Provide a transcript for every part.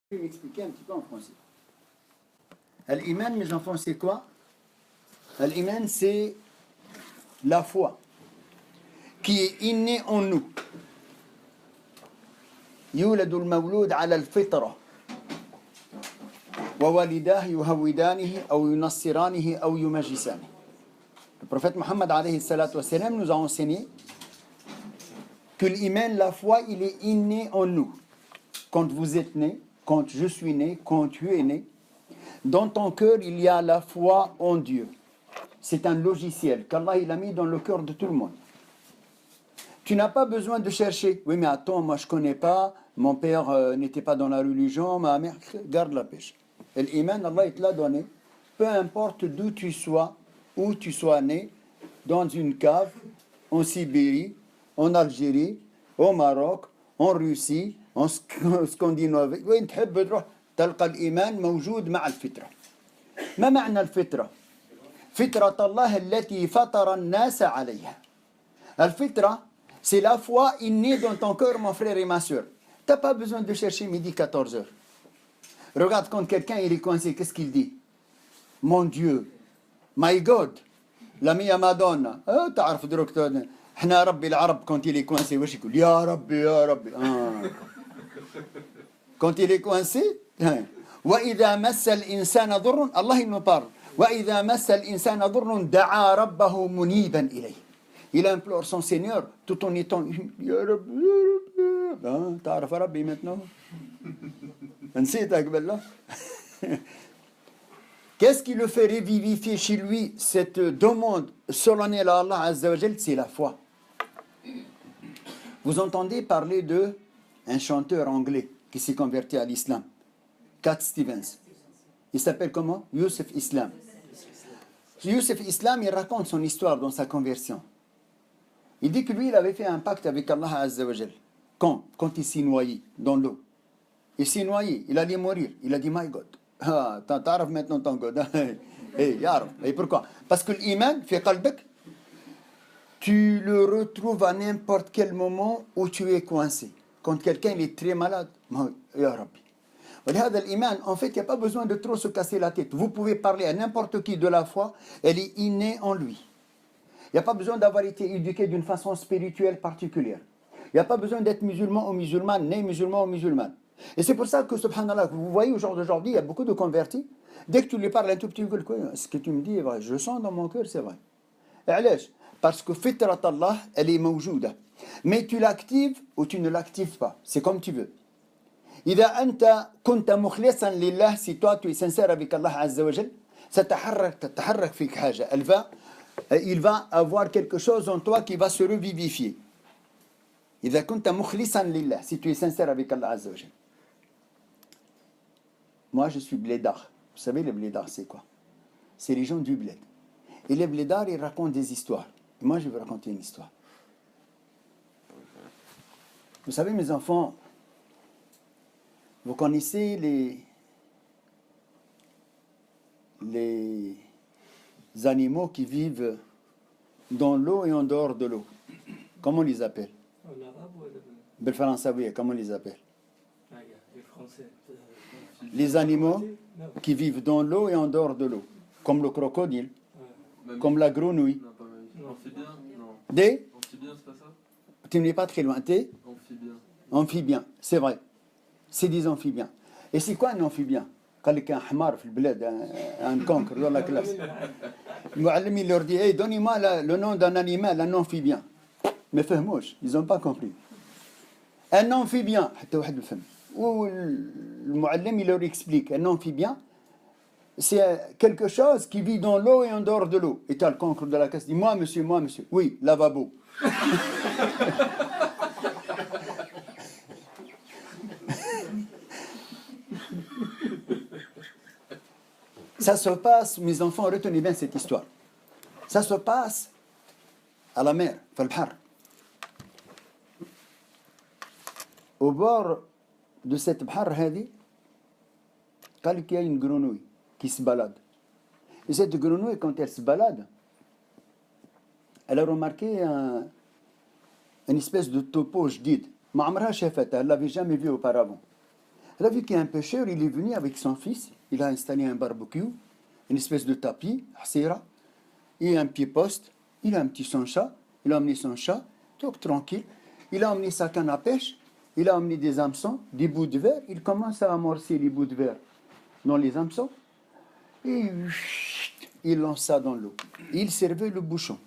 Je vais m'expliquer un petit peu en français. Al-Iman, mes enfants, c'est quoi? Al-Iman, c'est la foi qui est innée en nous. يولد المولود على الفطرة ووالداه يهودانه أو ينصرانه أو يمجسانه. Le prophète Mohammed alayhi salatu wassalam nous a enseigné que l'iman, la foi, il est inné en nous. Quand vous êtes né, quand je suis né, quand tu es né, dans ton cœur, il y a la foi en Dieu. C'est un logiciel qu'Allah il a mis dans le cœur de tout le monde. Tu n'as pas besoin de chercher. Oui, mais attends, moi je ne connais pas, mon père n'était pas dans la religion, ma mère, garde la pêche. Et l'iman, Allah il te l'a donné. Peu importe d'où tu sois, où tu sois né, dans une cave, en Sibérie, en Algérie, au Maroc, en Russie, en Scandinavie, وين تحب تروح تلقى الإيمان موجود مع الفطرة. ما معنى الفطرة؟ فطرة الله التي فطر الناس عليها. الفطرة, c'est la foi innée dans ton cœur, mon frère et ma soeur. Tu n'as pas besoin de chercher midi 14h. Regarde quand quelqu'un il est coincé, qu'est-ce qu'il dit? Mon Dieu, my God, l'ami à Madonna. تعرف دروك احنا ربي العرب quand il est coincé واش يقول يا ربي يا ربي. Quand il est coincé, وإذا مس الإنسان ضر, Allah il nous parle. وإذا مس الإنسان ضر دعا ربه منيبا إليه. Il implore son Seigneur tout en étant يا رب يا رب. تعرف ربي maintenant. نسيتك بالله. Qu'est-ce qui le fait revivifier chez lui cette demande solennelle à Allah Azza wa Jal? C'est la foi. Vous entendez parler de un chanteur anglais qui s'est converti à l'islam, Cat Stevens. Il s'appelle comment? Youssef Islam. Youssef Islam, il raconte son histoire dans sa conversion. Il dit que lui, il avait fait un pacte avec Allah Azza wa Jal. Quand il s'est noyé dans l'eau. Il s'est noyé, il allait mourir. Il a dit, my God. تعرف maintenant ton God. Et pourquoi? Parce que l'iman, في قلبك, tu le retrouves à n'importe quel moment où tu es coincé. Quand quelqu'un il est très malade, ya Rabbi. ولهذا الإيمان, en fait, il n'y a pas besoin de trop se casser la tête. Vous pouvez parler à n'importe qui de la foi, elle est innée en lui. Il n'y a pas besoin d'avoir été éduqué d'une façon spirituelle particulière. Il n'y a pas besoin d'être musulman ou musulmane, né musulman ou musulmane. Et c'est pour ça que, subhanallah, vous voyez au jour d'aujourd'hui, il y a beaucoup de convertis. Dès que tu lui parles un tout petit peu, ce que tu me dis est vrai, je sens dans mon cœur, c'est vrai. Et علاش? Parce que fitrat Allah, elle est mawjouda. Mais tu l'actives ou tu ne l'actives pas. C'est comme tu veux. إذا أنت كنت مخلصا لله, si toi tu es sincère avec Allah Azza wa Jal, تتحرك فيك حاجة. Il va avoir quelque chose en toi qui va se revivifier. إذا كنت مخلصا لله, si tu es sincère avec Allah Azza wa Jal. Moi, je suis blédard. Vous savez, les blédards, c'est quoi? C'est les gens du bled. Et les blédards, ils racontent des histoires. Et moi, je vais vous raconter une histoire. Vous savez, mes enfants, vous connaissez les animaux qui vivent dans l'eau et en dehors de l'eau. Comment on les appelle? En arabe ou بالفرنساوية, comment on les appelle? les Français. Les animaux qui vivent dans l'eau et en dehors de l'eau. Comme le crocodile, comme la grenouille. Non, pas mal. Amphibien? Non. Des? Amphibien, c'est pas ça? Tu n'es pas très loin. Des? Amphibien. Amphibiens, c'est vrai. C'est des amphibiens. Et c'est quoi un amphibien? قال لك un حمار في البلاد, un cancre dans la classe. المعلم il leur dit, hey, donnez-moi le nom d'un animal, un amphibien. Mais فهموش, ils n'ont pas compris. Un amphibien, حتى واحد الفهم. والمعلم il leur explique, un amphibien, c'est quelque chose qui vit dans l'eau et en dehors de l'eau. Et tu as le cancre de la classe, dit, moi monsieur. Oui, lavabo. Ça se passe, mes enfants, retenez bien cette histoire. Ça se passe à la mer, في البحر. Au bord de cette بحر هذه, قال لك il y a une grenouille qui se balade. Et cette grenouille, quand elle se balade, elle a remarqué une espèce de topo جديد. ما عمرها شافتها, elle ne l'avait jamais vu auparavant. Elle a vu qu'il y a un pêcheur, il est venu avec son fils, il a installé un barbecue, une espèce de tapis, hasira, et un pied-poste, il a un petit son chat, il a emmené son chat, donc tranquille, il a emmené sa canne à pêche, il a emmené des hameçons, des bouts de verre, il commence à amorcer les bouts de verre dans les hameçons, et il lance ça dans l'eau. Il servait le bouchon.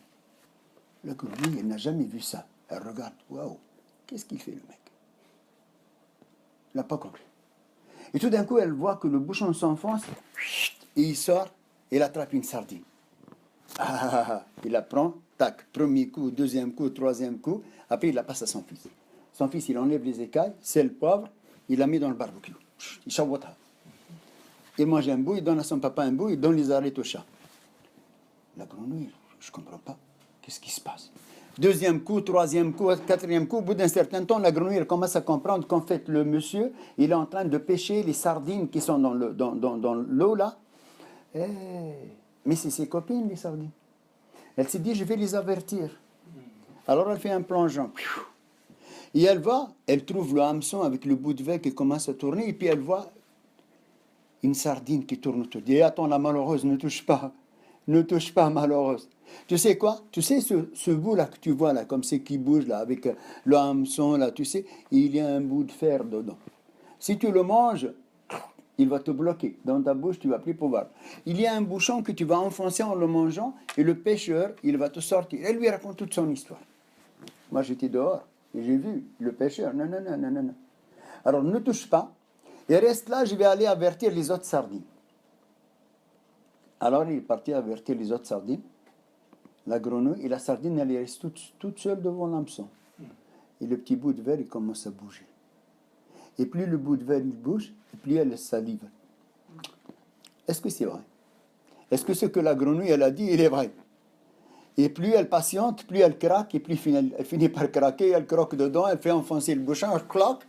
La grenouille, elle n'a jamais vu ça. Elle regarde, waouh, qu'est-ce qu'il fait le mec? Elle n'a pas compris. Et tout d'un coup, elle voit que le bouchon s'enfonce, et il sort, et il attrape une sardine. Il la prend, tac, premier coup, deuxième coup, troisième coup, après il la passe à son fils. Son fils, il enlève les écailles, c'est le poivre, il la met dans le barbecue. Il chavota. Il mange un bout, il donne à son papa un bout, il donne les arêtes au chat. La grenouille, je ne comprends pas. Qu'est-ce qui se passe? Deuxième coup, troisième coup, quatrième coup, au bout d'un certain temps, la grenouille elle commence à comprendre qu'en fait, le monsieur, il est en train de pêcher les sardines qui sont dans l'eau là. Mais c'est ses copines, les sardines. Elle s'est dit, je vais les avertir. Alors elle fait un plongeon. Et elle va, elle trouve le hameçon avec le bout de verre qui commence à tourner, et puis elle voit une sardine qui tourne autour. Elle dit, attends, la malheureuse, ne touche pas. Ne touche pas, malheureuse. Tu sais quoi? Tu sais ce bout-là que tu vois là, comme c'est qui bouge là, avec le hameçon là, tu sais, il y a un bout de fer dedans. Si tu le manges, il va te bloquer. Dans ta bouche, tu ne vas plus pouvoir. Il y a un bouchon que tu vas enfoncer en le mangeant, et le pêcheur, il va te sortir. Elle lui raconte toute son histoire. Moi, j'étais dehors, et j'ai vu le pêcheur. Non, non, non, non, non. Alors, ne touche pas, et reste là, je vais aller avertir les autres sardines. Alors, il est parti avertir les autres sardines. La grenouille et la sardine, elle reste toute seule devant l'hameçon. Et le petit bout de verre, il commence à bouger. Et plus le bout de verre, il bouge, et plus elle salive. Est-ce que c'est vrai? Est-ce que ce que la grenouille, elle a dit, il est vrai? Et plus elle patiente, plus elle craque, et plus elle finit par craquer, elle croque dedans, elle fait enfoncer le bouchon, elle claque,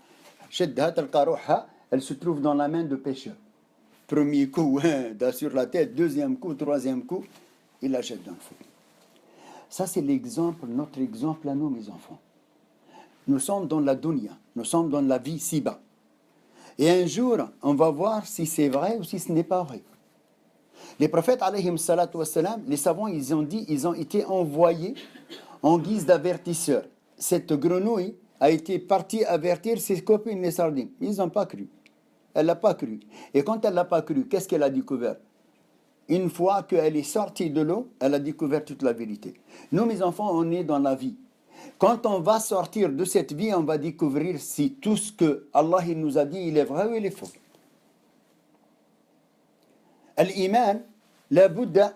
elle se trouve dans la main de pêcheur. Premier coup, sur la tête, deuxième coup, troisième coup, il la jette dans le feu. Ça, c'est l'exemple, notre exemple à nous, mes enfants. Nous sommes dans la dunya, nous sommes dans la vie si-bas. Et un jour, on va voir si c'est vrai ou si ce n'est pas vrai. Les prophètes, alayhim salatu wassalam, les savants, ils ont dit, ils ont été envoyés en guise d'avertisseurs. Cette grenouille a été partie avertir ses copines les sardines. Ils n'ont pas cru. Elle n'a pas cru. Et quand elle n'a pas cru, qu'est-ce qu'elle a découvert? Une fois qu'elle est sortie de l'eau, elle a découvert toute la vérité. Nous, mes enfants, on est dans la vie. Quand on va sortir de cette vie, on va découvrir si tout ce que Allah il nous a dit, il est vrai ou il est faux. L'iman, la Bouddha,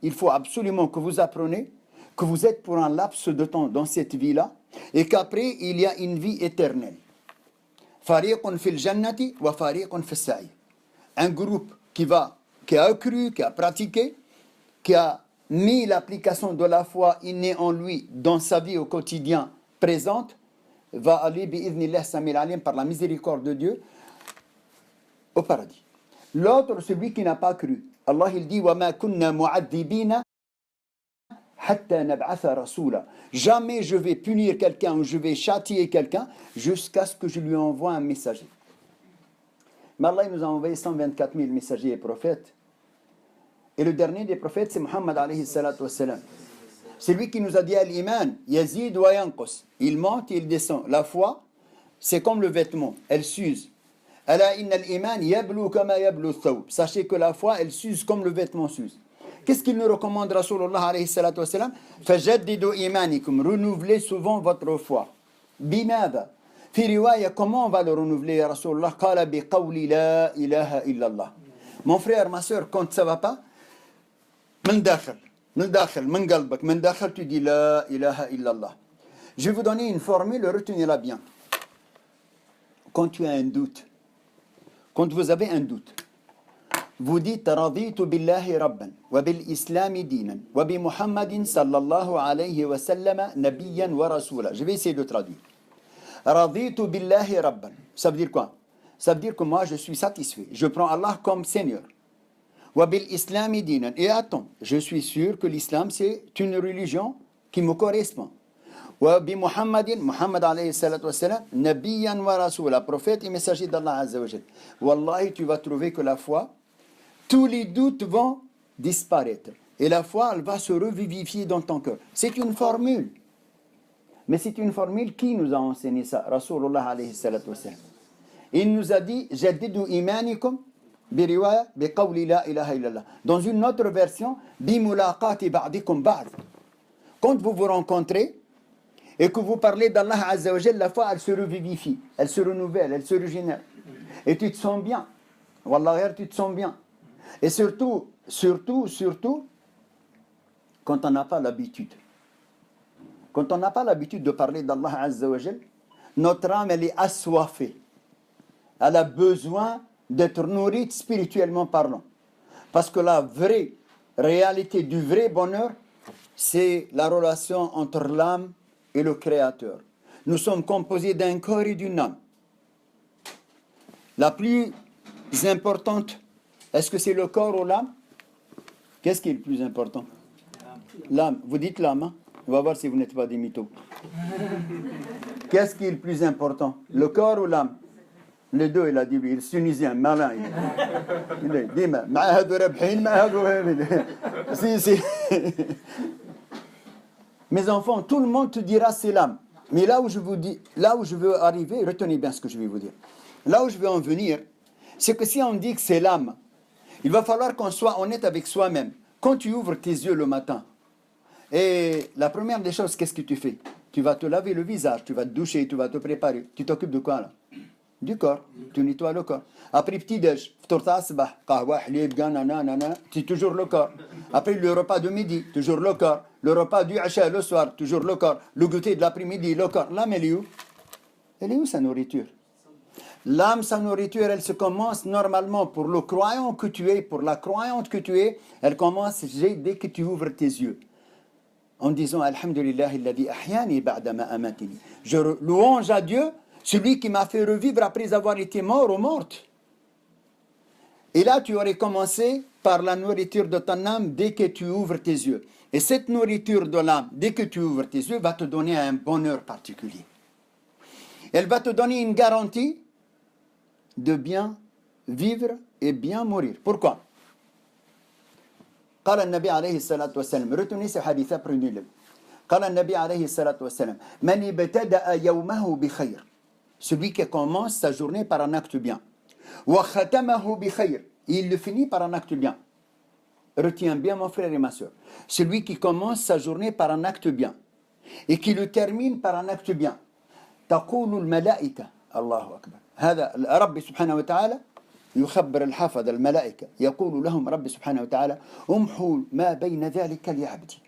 il faut absolument que vous appreniez que vous êtes pour un laps de temps dans cette vie-là et qu'après, il y a une vie éternelle. Fariqun fil jannati wa fariqun fis sa'i. Un groupe qui a cru, qui a pratiqué, qui a mis l'application de la foi innée en lui dans sa vie au quotidien présente, va aller bi'idhnillah samil alim par la miséricorde de Dieu au paradis. L'autre, celui qui n'a pas cru. Allah il dit wa ma kunna mu'adhibina hatta nab'atha rasula. Jamais je vais punir quelqu'un ou je vais châtier quelqu'un jusqu'à ce que je lui envoie un messager. Mais Allah il nous a envoyé 124 000 messagers et prophètes. Et le dernier des prophètes, c'est Muhammad alayhi salatu wassalam. C'est lui qui nous a dit al-iman, yazid wa yanqus. Il monte et il descend. La foi, c'est comme le vêtement, elle s'use. Ala inna al-iman yablu kama yablu thawb. Sachez que la foi, elle s'use comme le vêtement s'use. Qu'est-ce qu'il nous recommande Rasulullah alayhi salatu wassalam? Fajaddidu imanikum. Renouvelez souvent votre foi. Bimada. Fi riwaya, comment on va le renouveler, Rasulullah? Qala bi qawli la ilaha illallah. Mon frère, ma soeur, quand ça ne va pas, من داخل من قلبك من داخل tu dis la ilaha illallah. Je vais vous donner une formule, retenez-la bien. Quand tu as un doute, quand vous avez un doute, vous dites raditu billahi rabban wa bil islami dinan wa bi muhammadin sallallahu alayhi wa sallam nabiyyan wa rasula. Je vais essayer de traduire. Raditu billahi rabban. Ça veut dire quoi? Ça veut dire que moi je suis satisfait. Je prends Allah comme Seigneur. Wabil islami dinan. Et attends, je suis sûr que l'islam c'est une religion qui me correspond. وبمحمد محمد عليه الصلاة والسلام نبيا ورسولا, prophète et messager d'Allah Azza wa Jal. Wallahi, tu vas trouver que la foi, tous les doutes vont disparaître. Et la foi, elle va se revivifier dans ton cœur. C'est une formule. Mais c'est une formule qui nous a enseigné ça? Rasulullah alayhi salatu wassalam. Il nous a dit jaddidu imanikum bi riwaya bi qawli la ilaha illallah. Dans une autre version, bi mulaqati ba'dikum ba'd. Quand vous vous rencontrez et que vous parlez d'Allah Azza wa Jal, la foi elle se revivifie, elle se renouvelle, elle se régénère. Et tu te sens bien. Wallah, tu te sens bien. Et surtout, quand on n'a pas l'habitude. Quand on n'a pas l'habitude de parler d'Allah Azza wa Jal, notre âme, elle est assoiffée. Elle a besoin d'être nourrie spirituellement parlant. Parce que la vraie réalité du vrai bonheur, c'est la relation entre l'âme et le Créateur. Nous sommes composés d'un corps et d'une âme. La plus importante, est-ce que c'est le corps ou l'âme? Qu'est-ce qui est le plus important? L'âme. Vous dites l'âme, hein? On va voir si vous n'êtes pas des mythos. Qu'est-ce qui est le plus important? Le corps ou l'âme? Les deux, il a dit, il est tunisien, malin. Il est dit, si. Mes enfants, tout le monde te dira c'est l'âme. Mais là où je veux arriver, retenez bien ce que je vais vous dire. Là où je veux en venir, c'est que si on dit que c'est l'âme, il va falloir qu'on soit honnête avec soi-même. Quand tu ouvres tes yeux le matin, et la première des choses, qu'est-ce que tu fais? Tu vas te laver le visage, tu vas te doucher, tu vas te préparer. Tu t'occupes de quoi là? Du corps. Tu nettoies le corps. Après petit-déj, c'est toujours le corps. Après le repas de midi, toujours le corps. Le repas du Isha, le soir, toujours le corps. Le goûter de l'après-midi, le corps. L'âme, elle est où? Elle est où sa nourriture? L'âme, sa nourriture, elle se commence normalement pour le croyant que tu es, pour la croyante que tu es, elle commence dès que tu ouvres tes yeux. En disant Alhamdulillah, alladhi ahyani ba'da ma amatini. Je louange à Dieu, celui qui m'a fait revivre après avoir été mort ou morte. Et là, tu aurais commencé par la nourriture de ton âme dès que tu ouvres tes yeux. Et cette nourriture de l'âme, dès que tu ouvres tes yeux, va te donner un bonheur particulier. Elle va te donner une garantie de bien vivre et bien mourir. Pourquoi? قال النبي عليه الصلاة والسلام, retenez ce hadith, prenez-le. قال النبي عليه الصلاة والسلام, من ابتدأ يومه بخير, celui qui commence sa journée par un acte bien. وختمه بخير, il le finit par un acte bien. Retiens bien mon frère et ma soeur. Celui qui commence sa journée par un acte bien et qui le termine par un acte bien. تقول الملائكة, الله أكبر. هذا رب سبحانه وتعالى يخبر الحافظ الملائكة يقول لهم رب سبحانه وتعالى امحوا ما بين ذلك لعبدي.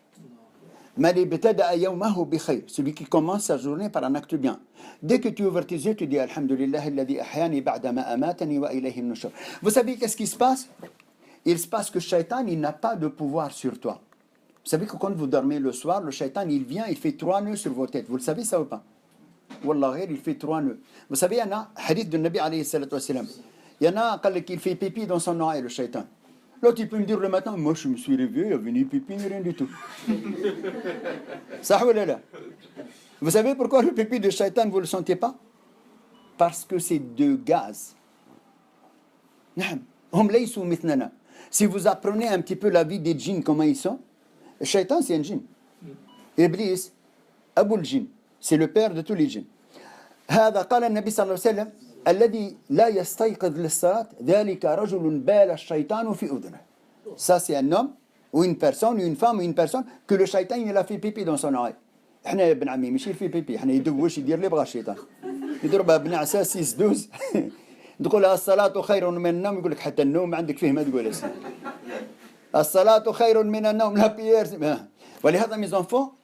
من ابتدأ يومه بخير, celui qui commence sa journée par un acte bien. Dès que tu ouvres tes yeux, tu dis Alhamdulillah alladhi ahyani ba'da ma amatani wa ilayhi an-nushur. Vous savez qu'est-ce qui se passe? Il se passe que le shaitan, il n'a pas de pouvoir sur toi. Vous savez que quand vous dormez le soir, le shaitan, il vient, il fait 3 nœuds sur vos têtes. Vous le savez ça ou pas? Wallah, il fait 3 nœuds. Vous savez, il y en a, hadith de Nabi alayhi salatu wassalam. Il y en a qui fait pipi dans son oreille, le shaitan. L'autre, il peut me dire le matin, moi je me suis réveillé, il est venu pipi, rien du tout. Ça ou là? Vous savez pourquoi le pipi de shaitan, vous ne le sentez pas? Parce que c'est de gaz. Si vous apprenez un petit peu la vie des djinns, comment ils sont, le shaitan c'est un djinn. Iblis, Abul Jinn, c'est le père de tous les djinns. هذا قال النبي صلى الله عليه وسلم الذي لا يستيقظ للصلاة ذلك رجل بال الشيطان في أذنه. Ça c'est un homme ou une personne ou une femme ou une personne que le shaitan il a fait pipi dans son oreille. احنا يا ابن عمي ماشي في بيبي, احنا يدوش يدير اللي بغى الشيطان. يضربها بنعسة 6 12 تقول الصلاة خير من النوم, يقول لك حتى النوم ما عندك فيه ما تقول اسمه. الصلاة خير من النوم, la prière. ولهذا mes enfants,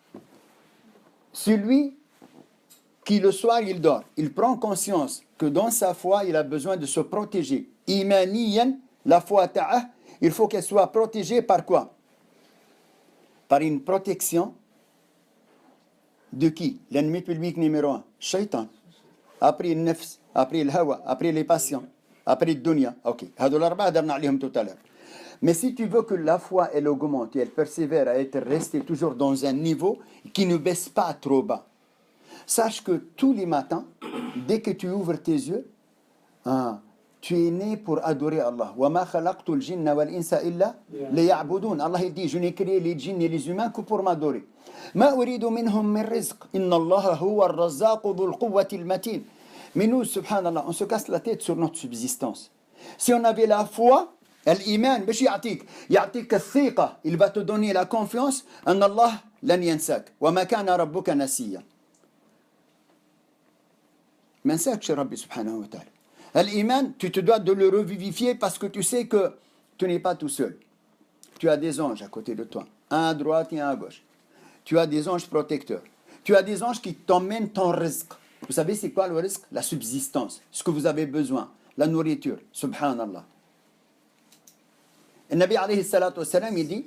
celui qui le soir il dort, il prend conscience que dans sa foi il a besoin de se protéger. Imaniyan, la foi ta'ah, il faut qu'elle soit protégée par quoi? Par une protection de qui? L'ennemi public numéro 1, shaitan. Après le nefs, après le hawa, après les passions, après le dunya. Ok, هذول الأربعة درنا عليهم tout à l'heure. Mais si tu veux que la foi elle augmente et elle persévère à être restée toujours dans un niveau qui ne baisse pas trop bas, Sache que tous les matins, dès que tu ouvres tes yeux, tu es né pour adorer Allah. وَمَا خَلَقْتُ الْجِنَّ وَالْإِنسَ إِلَّا لِيَعْبُدُونَ. Allah il dit, je n'ai créé les djinns et les humains que pour m'adorer. مَا أُرِيدُ مِنْهُم مِّن رِزْقٍ إِنَّ اللَّهَ هُوَ الرَّزَّاقُ ذُو الْقُوَّةِ الْمَتِينَ. Mais nous, subhanallah, on se casse la tête sur notre subsistance. Si on avait la foi, l'iman, يعطيك الثقة, il va te donner la confiance, أن الله لن ينساك وما كان ربك نسيا. ما نساكش ربي سبحانه وتعالى. L'iman, tu te dois de le revivifier parce que tu sais que tu n'es pas tout seul. Tu as des anges à côté de toi, un à droite et un à gauche. Tu as des anges protecteurs. Tu as des anges qui t'emmènent ton rizq. Vous savez c'est quoi le rizq? La subsistance, ce que vous avez besoin, la nourriture. Subhanallah. Le Nabi alayhi salatu wassalam, il dit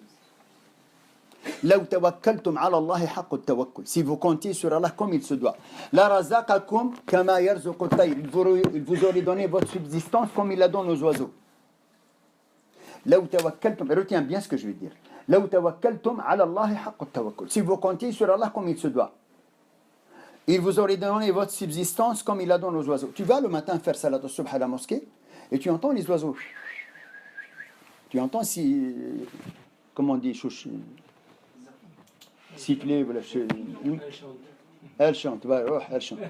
لو توكلتم على الله حق التوكل. Si vous comptez sur Allah comme il se doit. La razaqakum kama yarzuqu at-tayr. Il vous aurait donné votre subsistance comme il la donne aux oiseaux. لو توكلتم, retiens bien ce que je vais dire. لو توكلتم على الله حق التوكل. Si vous comptez sur Allah comme il se doit. Il vous aurait donné votre subsistance comme il la donne aux oiseaux. Tu vas le matin faire salat al-subh à la mosquée et tu entends les oiseaux. Tu entends si, comment on dit, chouch, siffler, voilà, elle chante, elle chante.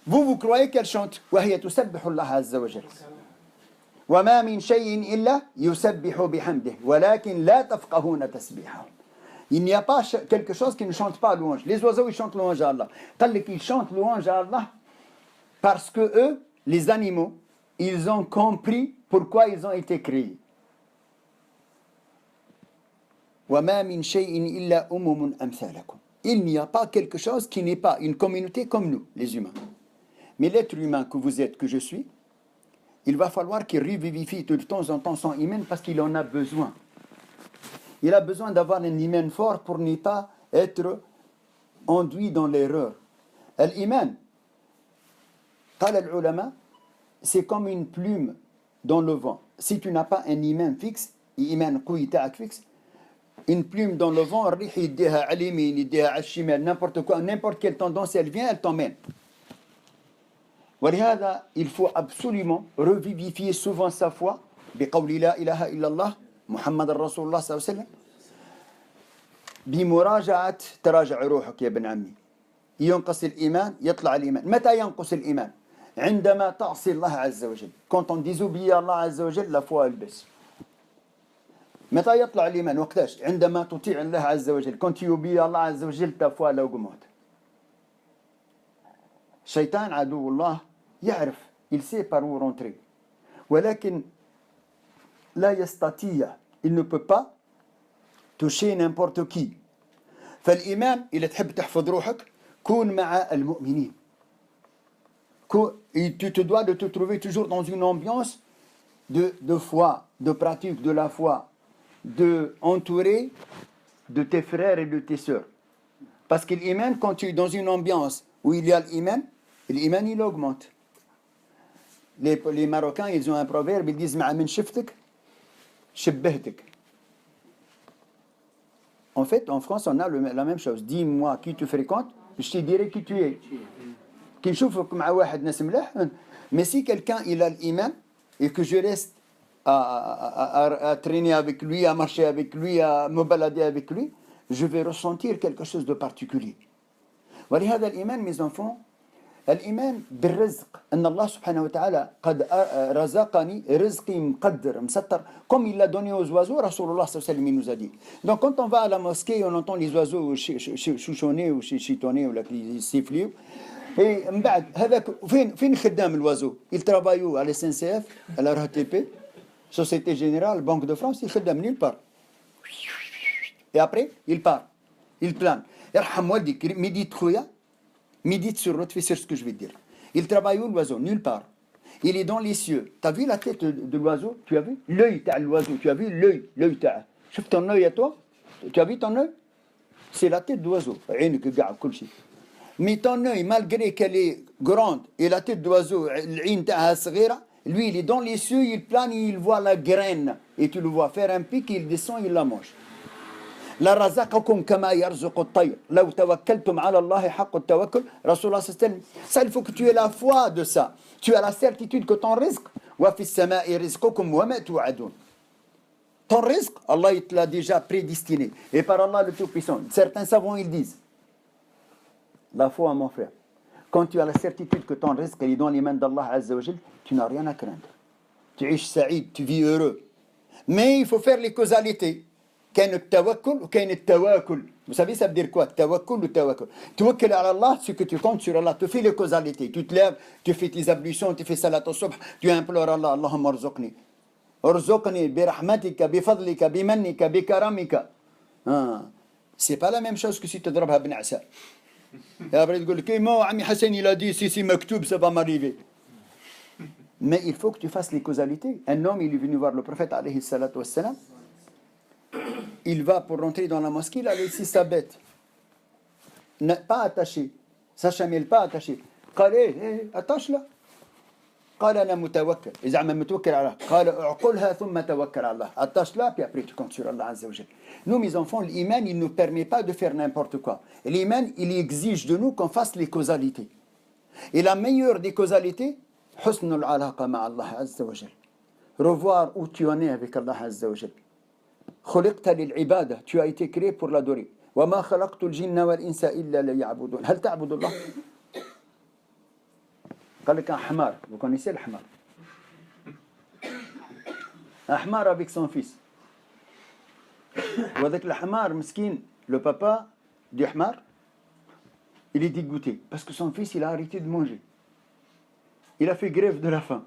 Vous croyez qu'elle chante. وهي تسبح الله عز وجل. وما من شيء إلا يسبح بحمده ولكن لا تفقهون تسبيحهم. Il n'y a pas quelque chose qui ne chante pas louange. Les oiseaux, ils chantent louange à Allah. Ils chantent louange à Allah parce que eux, les animaux, ils ont compris pourquoi ils ont été créés. وَمَا مِنْ شَيْءٍ إِلَّا أُمُمٌ أَمْثَالَكُمْ. Il n'y a pas quelque chose qui n'est pas une communauté comme nous, les humains. Mais l'être humain que vous êtes, que je suis, il va falloir qu'il revivifie de temps en temps son iman parce qu'il en a besoin. Il a besoin d'avoir un iman fort pour ne pas être enduit dans l'erreur. L'iman, قال العلماء, c'est comme une plume dans le vent. Si tu n'as pas un iman fixe, iman قوي تاعك fixe, une plume dans le vent, n'importe quoi, n'importe quelle tendance elle vient, elle t'emmène. ولهذا, il faut absolument revivifier souvent sa foi بقول لا إله إلا الله محمد رسول الله صلى الله عليه وسلم بمراجعة تراجع روحك يا ابن عمي. ينقص الإيمان يطلع الإيمان. متى ينقص الإيمان؟ عندما تعصي الله عز وجل. Quand on désobéit à Allah عز وجل, la foi elle baisse. متى يطلع الإيمان؟ وقتاش؟ عندما تطيع الله عز وجل. Quand tu obéis à Allah عز وجل, ta foi elle augmente. الشيطان عدو الله يعرف, il sait par où rentrer. ولكن لا يستطيع, il ne peut pas toucher n'importe qui. فالإيمان, إذا تحب تحفظ روحك, كون مع المؤمنين. Tu te dois de te trouver toujours dans une ambiance de foi, de pratique de la foi, de entouré de tes frères et de tes sœurs. Parce que l'iman, quand tu es dans une ambiance où il y a l'iman il augmente. Les Marocains, ils ont un proverbe, ils disent مع من شفتك شبهتك. En fait, en France, on a la même chose. Dis-moi qui tu fréquentes, je te dirai qui tu es. Qui نشوفك مع واحد ناس ملاح. Mais si quelqu'un il a l'iman et que je reste à traîner avec lui, à marcher avec lui, à me balader avec lui, je vais ressentir quelque chose de particulier. ولهذا الإيمان, mes enfants, الإيمان بالرزق أن الله سبحانه وتعالى قد رزقني رزقي مقدر مسطر comme il l'a donné aux oiseaux. Rasulullah صلى الله عليه وسلم nous a dit. Donc quand on va à la mosquée, on entend les oiseaux chouchonner ou chitonner ou siffler. Et بعد هذاك فين خدام الوازو؟ Il travaille à la SNCF, à la RATP, Société Générale, Banque de France, il خدام nulle part. Et après, il part, il plane. يرحم والديك, médite خويا, médite sur l'autre, fais sur ce que je vais te dire. Il travaille où l'oiseau? Nulle part. Il est dans les cieux. Tu as vu la tête de l'oiseau? Tu as vu l'œil de l'oiseau? Tu as vu l'œil تاعه? شوف ton œil à toi? Tu as vu ton œil? C'est la tête de l'oiseau. عينك قاع كل شيء. Mais ton œil, malgré qu'elle est grande et la tête d'oiseau, العين تاعها صغيرة, lui il est dans les cieux, il plane et il voit la graine. Et tu le vois faire un pic, il descend, il la mange. La razaqakum kama yarzuqu at-tayr. Law tawakkaltum ala Allah haqq at-tawakkul. Rasulullah sallallahu alayhi wa sallam. Ça, il faut que tu aies la foi de ça. Tu as la certitude que ton risque, wa fi as-sama'i rizqukum wa ma tu'adun. Ton risque, Allah il te l'a déjà prédestiné. Et par Allah le Tout-Puissant. Certains savants, ils disent, la foi, mon frère, quand tu as la certitude que ton risque est dans les mains d'Allah Azza wa Jal, tu n'as rien à craindre. Tu es saïd, tu vis heureux. Mais il faut faire les causalités. كاين التوكل وكاين التواكل. Vous savez ça veut dire quoi? Tawakkul ou tawakkul. Tawakkul à Allah, c'est que tu comptes sur Allah, tu fais les causalités, tu te lèves, tu fais tes ablutions, tu fais salat au-subh, tu implores Allah, Allahumma arzuqni. Arzuqni bi rahmatika, bi fadlika, bi mannika, bi karamika. C'est pas la même chose que si tu drabha bin Asa. Et après tu dis, moi, Ami Hassan, il a dit, si c'est maktoub, ça va m'arriver. Mais il faut que tu fasses les causalités. Un homme, il est venu voir le prophète, alayhi salatu wassalam. Il va pour rentrer dans la mosquée, il a laissé sa bête. Pas attachée. Sa chamelle pas attachée. قال ايه attache-la. قال انا متوكل. إذا عم متوكل على الله. قال اعقلها ثم توكل على الله. Attache-la puis après tu comptes sur Allah Azza wa Jal. Nous mes enfants, l'iman il ne nous permet pas de faire n'importe quoi. L'iman il exige de nous qu'on fasse les causalités. Et la meilleure des causalités, حسن العلاقة مع الله عز وجل. Revoir où tu en es avec Allah Azza wa Jal. خلقت للعبادة. Tu as été créé pour l'adorer. وما خلقت الجن والإنس إلا ليعبدون. هل تعبد الله؟ قال لك un حمار. Vous connaissez le حمار? Un حمار avec son fils. وذاك الحمار مسكين, le papa du حمار, il est dégoûté parce que son fils il a arrêté de manger. Il a fait grève de la faim.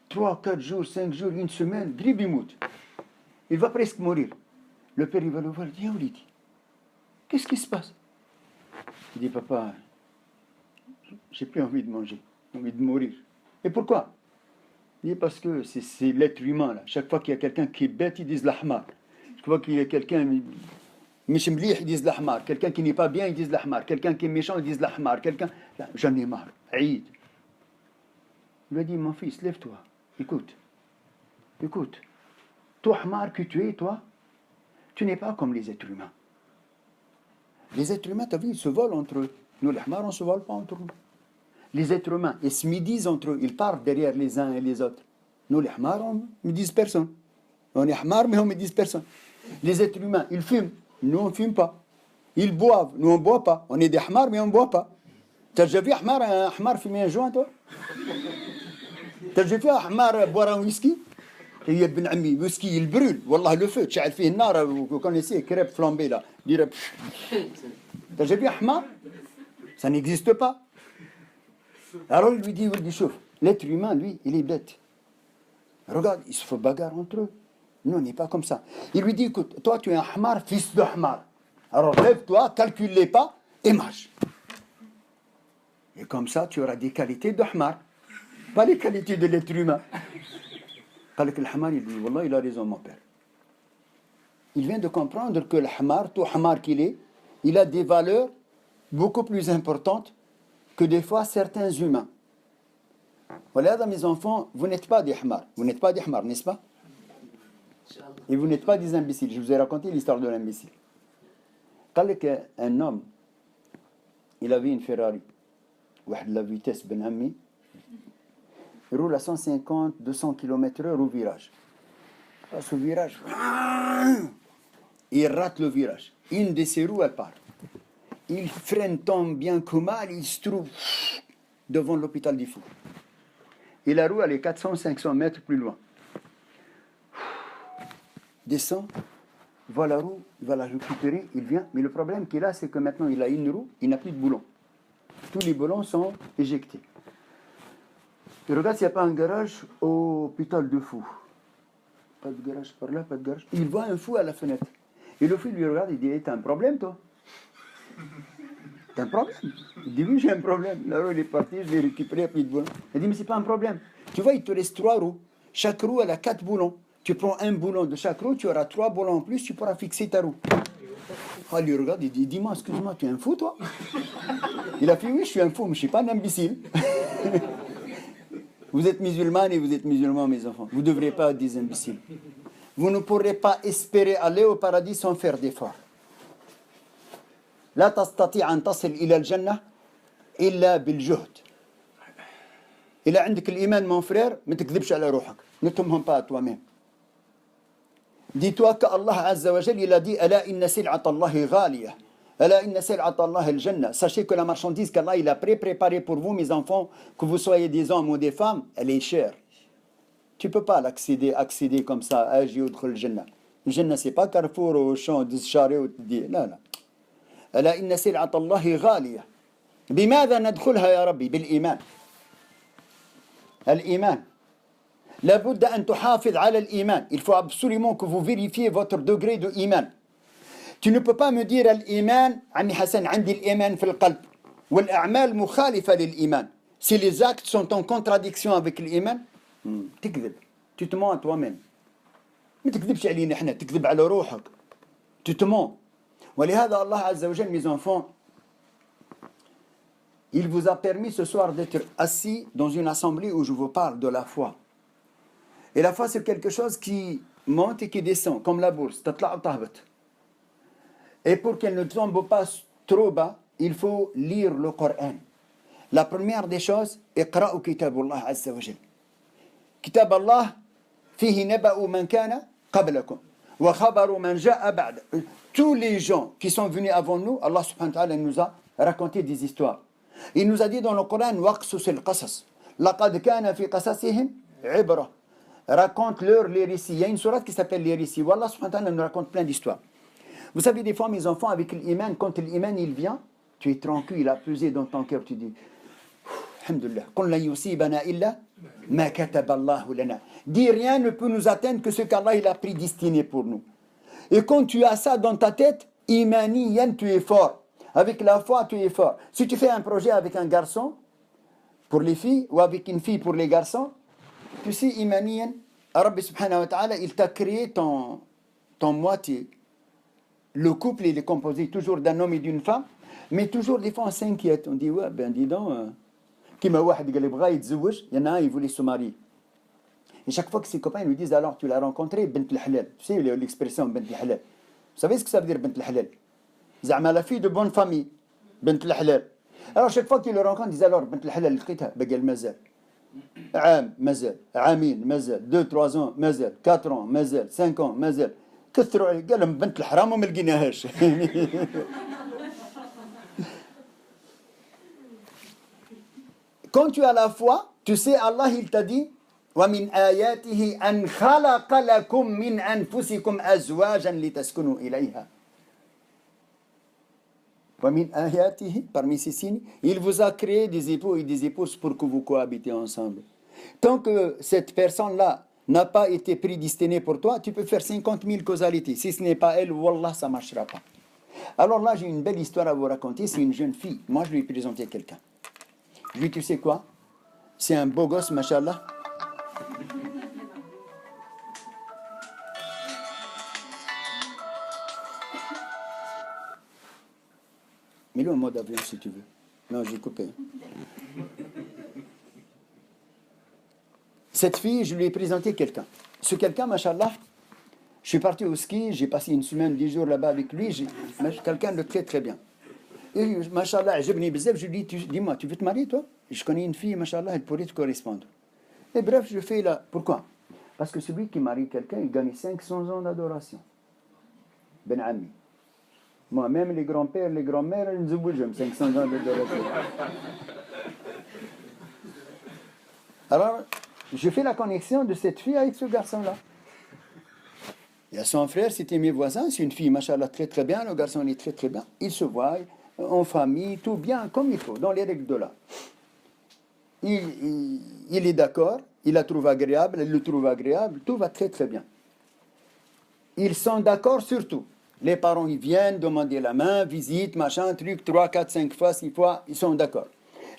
3, 4 jours, 5 jours, une semaine, gribimout. Il va presque mourir. Le père, il va le voir, il dit, Aoulidi, qu'est-ce qui se passe? Il dit, papa, j'ai plus envie de manger, j'ai envie de mourir. Et pourquoi? Il dit, parce que c'est l'être humain, là. Chaque fois qu'il y a quelqu'un qui est bête, ils disent l'ahmar. Chaque fois qu'il y a quelqu'un, مش مليح, ils disent l'ahmar. Quelqu'un qui n'est pas bien, ils disent l'ahmar. Quelqu'un qui est méchant, ils disent l'ahmar. Quelqu'un, là, j'en ai marre, Aïd. Il lui a dit, mon fils, lève-toi, écoute. Toi, Ahmar, que tu es, toi, tu n'es pas comme les êtres humains. Les êtres humains, tu as vu, ils se volent entre eux. Nous, les Ahmar, on ne se vole pas entre nous. Les êtres humains, ils se médisent entre eux, ils partent derrière les uns et les autres. Nous, les Ahmar, on ne médise personne. On est Ahmar, mais on ne médise personne. Les êtres humains, ils fument. Nous, on ne fume pas. Ils boivent. Nous, on ne boit pas. On est des Ahmar, mais on ne boit pas. Tu as déjà vu un Ahmar fumer un joint, toi? Tu as déjà vu un Ahmar boire un whisky? Il y a Ben Ami, whisky, il brûle. Wallah, le feu. Tu as fait une nara, vous connaissez, crêpe flambée, là. Tu as déjà vu un Ahmar? Ça n'existe pas. Alors, il lui dit, chauffe. L'être humain, lui, il est bête. Regarde, il se faut bagarre entre eux. Nous, on n'est pas comme ça. Il lui dit, écoute, toi, tu es un Ahmar, fils de Ahmar. Alors, lève-toi, calcule les pas et marche. Et comme ça, tu auras des qualités de Ahmar. Pas les qualités de l'être humain. قال لك الحمار, il dit, Wallah, il a raison, mon père. Il vient de comprendre que le hamar, tout hamar qu'il est, il a des valeurs beaucoup plus importantes que des fois certains humains. Voilà, mes enfants, vous n'êtes pas des hamars. Vous n'êtes pas des hamars, n'est-ce pas? Et vous n'êtes pas des imbéciles. Je vous ai raconté l'histoire de l'imbécile. قال لك un homme, il avait une Ferrari. واحد la vitesse, ben ami. Il roule à 150, 200 km/h au virage. À ce virage, il rate le virage. Une de ses roues, elle part. Il freine tant bien que mal, il se trouve devant l'hôpital du Fou. Et la roue, elle est 400-500 mètres plus loin. Descend, voit la roue, il va la récupérer, il vient. Mais le problème qu'il a, c'est que maintenant, il a une roue, il n'a plus de boulons. Tous les boulons sont éjectés. Il regarde s'il n'y a pas un garage au hôpital de Fou. Pas de garage par là, pas de garage. Il voit un fou à la fenêtre. Et le fou lui regarde, il dit, hey, t'as un problème, toi? T'as un problème? Il dit, oui, j'ai un problème. La roue, il est parti, je l'ai récupéré, puis de boulons. Il dit, mais c'est pas un problème. Tu vois, il te laisse 3 roues. Chaque roue, elle a 4 boulons. Tu prends un boulon de chaque roue, tu auras 3 boulons en plus, tu pourras fixer ta roue. Ah, il lui regarde, il dit, dis-moi, excuse-moi, tu es un fou, toi? Il a fait, oui, je suis un fou, mais je ne suis pas un imbécile. Vous êtes musulmans et vous êtes musulmans, mes enfants. Vous ne devrez pas être des imbéciles. vous ne pourrez pas espérer aller au paradis sans faire d'efforts. لا تستطيع أن تصل إلى الجنة إلا بالجهد. إلا عندك الإيمان mon frère ما تكذبش على روحك. Ne te mens pas à toi-même. Dis-toi qu'Allah Azza wa Jal, il a dit ألا إن سلعة الله غالية. ألا إن سلعة الله الجنة. Sachez que la marchandise qu'Allah il a préparée pour vous, mes enfants, que vous soyez des hommes ou des femmes, elle est chère. Tu ne peux pas accéder comme ça. أجي أدخل الجنة. الجنة c'est pas Carrefour ou Auchan, 10 charrets ou لا لا. ألا إن سلعة الله غالية. بماذا ندخلها يا ربي؟ بالإيمان. الإيمان. لابد أن تحافظ على الإيمان. Il faut absolument que vous vérifiez votre degré de iman. Tu ne peux pas me dire الإيمان عمي حسن عندي الإيمان في القلب والأعمال مخالفة للإيمان. Si les actes sont en contradiction avec l'إيمان تكذب. Tu te mens à toi-même. ما تكذبش علينا احنا تكذب على روحك. Tu te mens. ولهذا الله عز وجل mes enfants il vous a permis ce soir d'être assis dans une assemblée où je vous parle de la foi. Et la foi, c'est quelque chose qui monte et qui descend, comme la bourse. Et pour qu'elle ne tombe pas trop bas, il faut lire le Coran. La première des choses, اقرأوا كتاب الله عز وجل. كتاب الله فيه نبأ من كان قبلكم وخبر من جاء بعد. Tous les gens qui sont venus avant nous, Allah subhanahu wa ta'ala nous a raconté des histoires. Il nous a dit dans le Coran وَقْصُصِ الْقَصَصِ لَقَدْ كَانَ فِي قَصَصِهِمْ عِبْرَةٌ. Raconte-leur les récits. Il y a une sourate qui s'appelle les récits. Wallah subhanahu wa ta'ala nous raconte plein d'histoires. Vous savez, des fois, mes enfants, avec l'iman, quand l'iman il vient, tu es tranquille, il a pesé dans ton cœur, tu dis Alhamdulillah, قُلْ لَنْ يُصِيبَنَا إِلَّا مَا كَتَبَ اللَّهُ لَنَا. Dis rien ne peut nous atteindre que ce qu'Allah il a prédestiné pour nous. Et quand tu as ça dans ta tête, imaniyan, tu es fort. Avec la foi, tu es fort. Si tu fais un projet avec un garçon, pour les filles, ou avec une fille pour les garçons, tu sais, imaniyan, Rabbi subhanahu wa ta'ala, il t'a créé ton moitié. Le couple, il est composé toujours d'un homme et d'une femme, mais toujours des fois on s'inquiète. On dit, ouais, ben dis donc, كيما واحد قال بغا يتزوج, il y en a un, il voulait se marier. Et chaque fois que ses copains lui disent, alors tu l'as rencontré, bint al-halal. Tu sais l'expression bint al-halal. Vous savez ce que ça veut dire bint al-halal? زعما la fille de bonne famille, bint al-halal. Alors chaque fois qu'il le rencontre, il dit, alors bint al-halal لقيتها, بقى مازال. عام مازال, عامين مازال, 2-3 ans مازال, 4 ans مازال, 5 ans مازال. كثروا عليه, قال لهم بنت الحرام وما لقيناهاش. Quand tu as la foi, tu sais, Allah il t'a dit وَمِنْ آيَاتِهِ أَنْ خَلَقَ لَكُمْ مِنْ أَنفُسِكُمْ أَزْوَاجًا لِتَسْكُنُوا إِلَيْهَا. وَمِنْ آيَاتِهِ, parmi ces signes, il vous a créé des époux et des épouses pour que vous cohabitez ensemble. Tant que cette personne-là n'a pas été prédestinée pour toi, tu peux faire 50 000 causalités. Si ce n'est pas elle, wallah, ça ne marchera pas. Alors là, j'ai une belle histoire à vous raconter. C'est une jeune fille. Moi, je lui ai présenté quelqu'un. Je lui ai dit, tu sais quoi? C'est un beau gosse, machallah. Mets-le en mode avion si tu veux. Non, j'ai coupé. Cette fille, je lui ai présenté quelqu'un. Ce quelqu'un, machallah, je suis parti au ski, j'ai passé une semaine, 10 jours là-bas avec lui, quelqu'un de très très bien. Et machallah, je lui ai dit, dis-moi, tu veux te marier toi? Je connais une fille, machallah, elle pourrait te correspondre. Et bref, je fais là. Pourquoi? Parce que celui qui marie quelqu'un, il gagne 500 ans d'adoration. Ben Ami. Moi-même, les grands-pères, les grands-mères, ils nous obligent 500 ans d'adoration. Alors, je fais la connexion de cette fille avec ce garçon-là. Il y a son frère, c'était mes voisins, c'est une fille, machallah, très très bien, le garçon est très très bien. Ils se voient en famille, tout bien, comme il faut, dans les règles de l'art. Il est d'accord, il la trouve agréable, elle le trouve agréable, tout va très très bien. Ils sont d'accord sur tout. Les parents, ils viennent demander la main, visite, machin, truc, 3, 4, 5 fois, 6 fois, ils sont d'accord.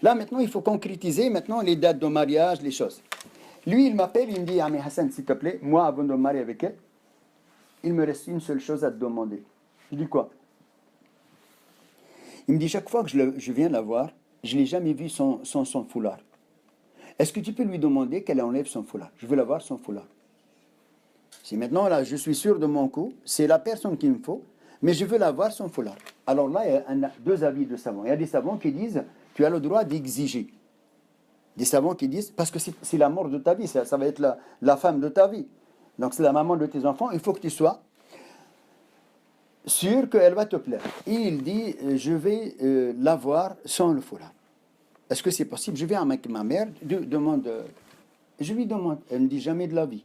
Là, maintenant, il faut concrétiser maintenant les dates de mariage, les choses. Lui, il m'appelle, il me dit, Ami Hassan, s'il te plaît, moi, avant de me marier avec elle, il me reste une seule chose à te demander. Je dis quoi? Il me dit, chaque fois que je viens la voir, je ne l'ai jamais vue sans son foulard. Est-ce que tu peux lui demander qu'elle enlève son foulard? Je veux la voir sans foulard. Si maintenant, là, je suis sûr de mon coup, c'est la personne qu'il me faut, mais je veux l'avoir son foulard. Alors là, il y a deux avis de savants. Il y a des savants qui disent, tu as le droit d'exiger. Des savants qui disent, parce que c'est la mort de ta vie, ça va être la femme de ta vie. Donc c'est la maman de tes enfants, il faut que tu sois sûr qu'elle va te plaire. Et il dit, je vais l'avoir sans le foulard. Est-ce que c'est possible? Je viens avec ma mère, je lui demande, elle me dit jamais de la vie.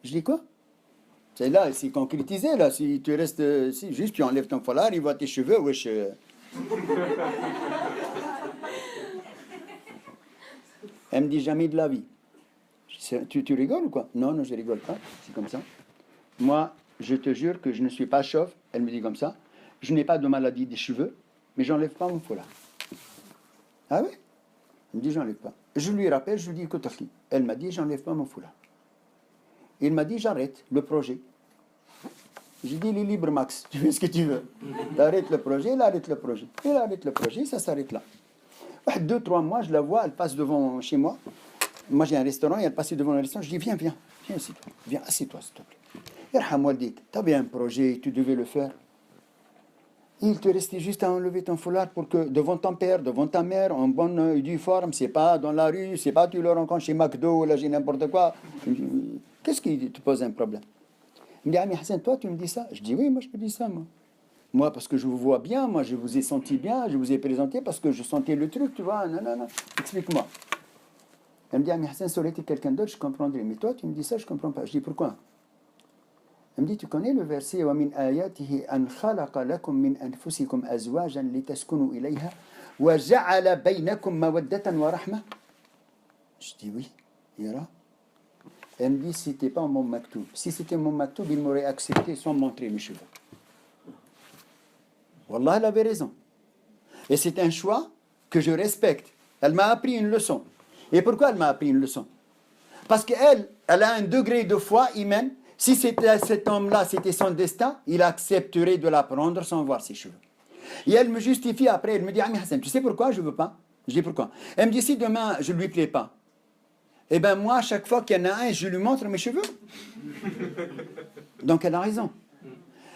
Je dis quoi? C'est là, c'est concrétisé là. Si tu restes, si juste tu enlèves ton foulard, il voit tes cheveux, wesh. Elle me dit jamais de la vie. Tu rigoles ou quoi? Non, non, je rigole pas. C'est comme ça. Moi, je te jure que je ne suis pas chauve. Elle me dit comme ça. Je n'ai pas de maladie des cheveux, mais j'enlève pas mon foulard. Ah oui? Elle me dit j'enlève pas. Je lui rappelle, je lui dis écoute, elle m'a dit j'enlève pas mon foulard. Il m'a dit j'arrête le projet. J'ai dit il est libre Max, tu fais ce que tu veux. Tu arrêtes le projet, il arrête le projet. Il arrête le projet, ça s'arrête là. 2-3 mois, je la vois, elle passe devant chez moi. Moi j'ai un restaurant, et elle passe devant le restaurant. Je dis viens, assieds-toi. Viens, assieds-toi s'il te plaît. Irhamwa dit, tu avais un projet, tu devais le faire. Il te restait juste à enlever ton foulard pour que devant ton père, devant ta mère, en bonne et due forme, c'est pas dans la rue, c'est pas tu le rencontres chez McDo ou là j'ai n'importe quoi. Qu'est-ce qui te pose un problème? Il me dit, ah mais Hassan, toi tu me dis ça? Je dis oui, moi je te dis ça, moi. Moi parce que je vous vois bien, moi je vous ai senti bien, je vous ai présenté parce que je sentais le truc, tu vois, non, explique-moi. Elle me dit, ah mais Hassan, ça aurait été quelqu'un d'autre, je comprendrais. Mais toi tu me dis ça, je comprends pas. Je dis pourquoi? Elle me dit, tu connais le verset وَمِنْ آيَاتِهِ أَنْ خَلَقَ لَكُم مِّنْ أَنفُسِكُم أَزْوَاجًا لِتَسْكُنُوا إِلَيْهَا وَجَعَلَ بَيْنَكُم مَّوَدَّةً وَرَحْمَةً. Je dis oui, Yara. Elle me dit, si c'était pas mon maktoub. Si c'était mon maktoub, il m'aurait accepté sans montrer mes cheveux. Wallah, elle avait raison. Et c'est un choix que je respecte. Elle m'a appris une leçon. Et pourquoi elle m'a appris une leçon? Parce qu'elle, elle a un degré de foi humaine. Si c'était cet homme-là, c'était son destin, il accepterait de la prendre sans voir ses cheveux. Et elle me justifie après, elle me dit, Ami Hassan, tu sais pourquoi je ne veux pas? Je dis pourquoi? Elle me dit, si demain je ne lui plais pas, eh bien moi, chaque fois qu'il y en a un, je lui montre mes cheveux. Donc elle a raison.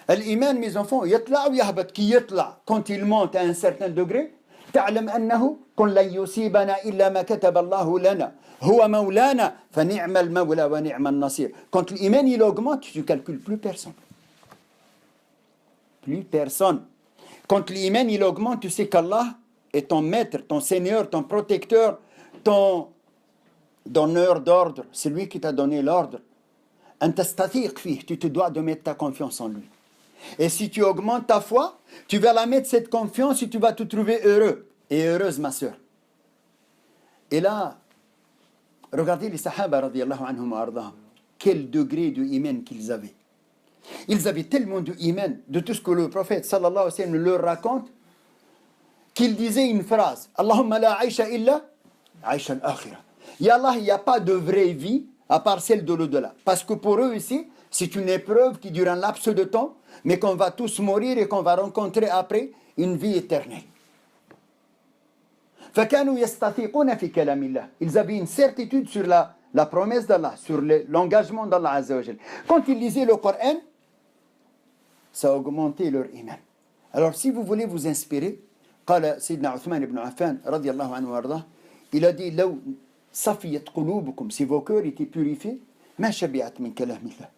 L'iman, mes enfants, yatla ou yahbat, qui yatla, quand il monte à un certain degré, تعلم أنه قل لن يصيبنا إلا ما كتب الله لنا هو مولانا فنعم المولى ونعم النصير. Quand l'iman il augmente, tu ne calcules plus personne. Plus personne. Quand l'iman il augmente, tu sais qu'Allah est ton maître, ton seigneur, ton protecteur, ton donneur d'ordre. C'est lui qui t'a donné l'ordre. أنت تستثيق فيه, tu te dois de mettre ta confiance en lui. Et si tu augmentes ta foi, tu vas la mettre cette confiance et tu vas te trouver heureux et heureuse, ma sœur. Et là, regardez les Sahaba, radiallahu anhum wa ardahum, quel degré de iman qu'ils avaient. Ils avaient tellement de iman de tout ce que le prophète sallallahu alayhi wa sallam leur raconte qu'ils disaient une phrase, Allahumma la aisha illa aisha al-akhirah. Ya Allah, il n'y a pas de vraie vie à part celle de l'au-delà. Parce que pour eux ici, c'est une épreuve qui dure un laps de temps, mais qu'on va tous mourir et qu'on va rencontrer après une vie éternelle. فكانوا يستثيقون في كلام الله. Ils avaient une certitude sur la promesse d'Allah, sur l'engagement d'Allah Azza wa Jal. Quand ils lisaient le Coran, ça a augmenté leur iman. Alors si vous voulez vous inspirer, قال سيدنا عثمان بن عفان رضي الله عنه وارضاه, il a dit لو صفيت قلوبكم, si vos cœurs étaient purifiés, ما شبعت من كلام الله.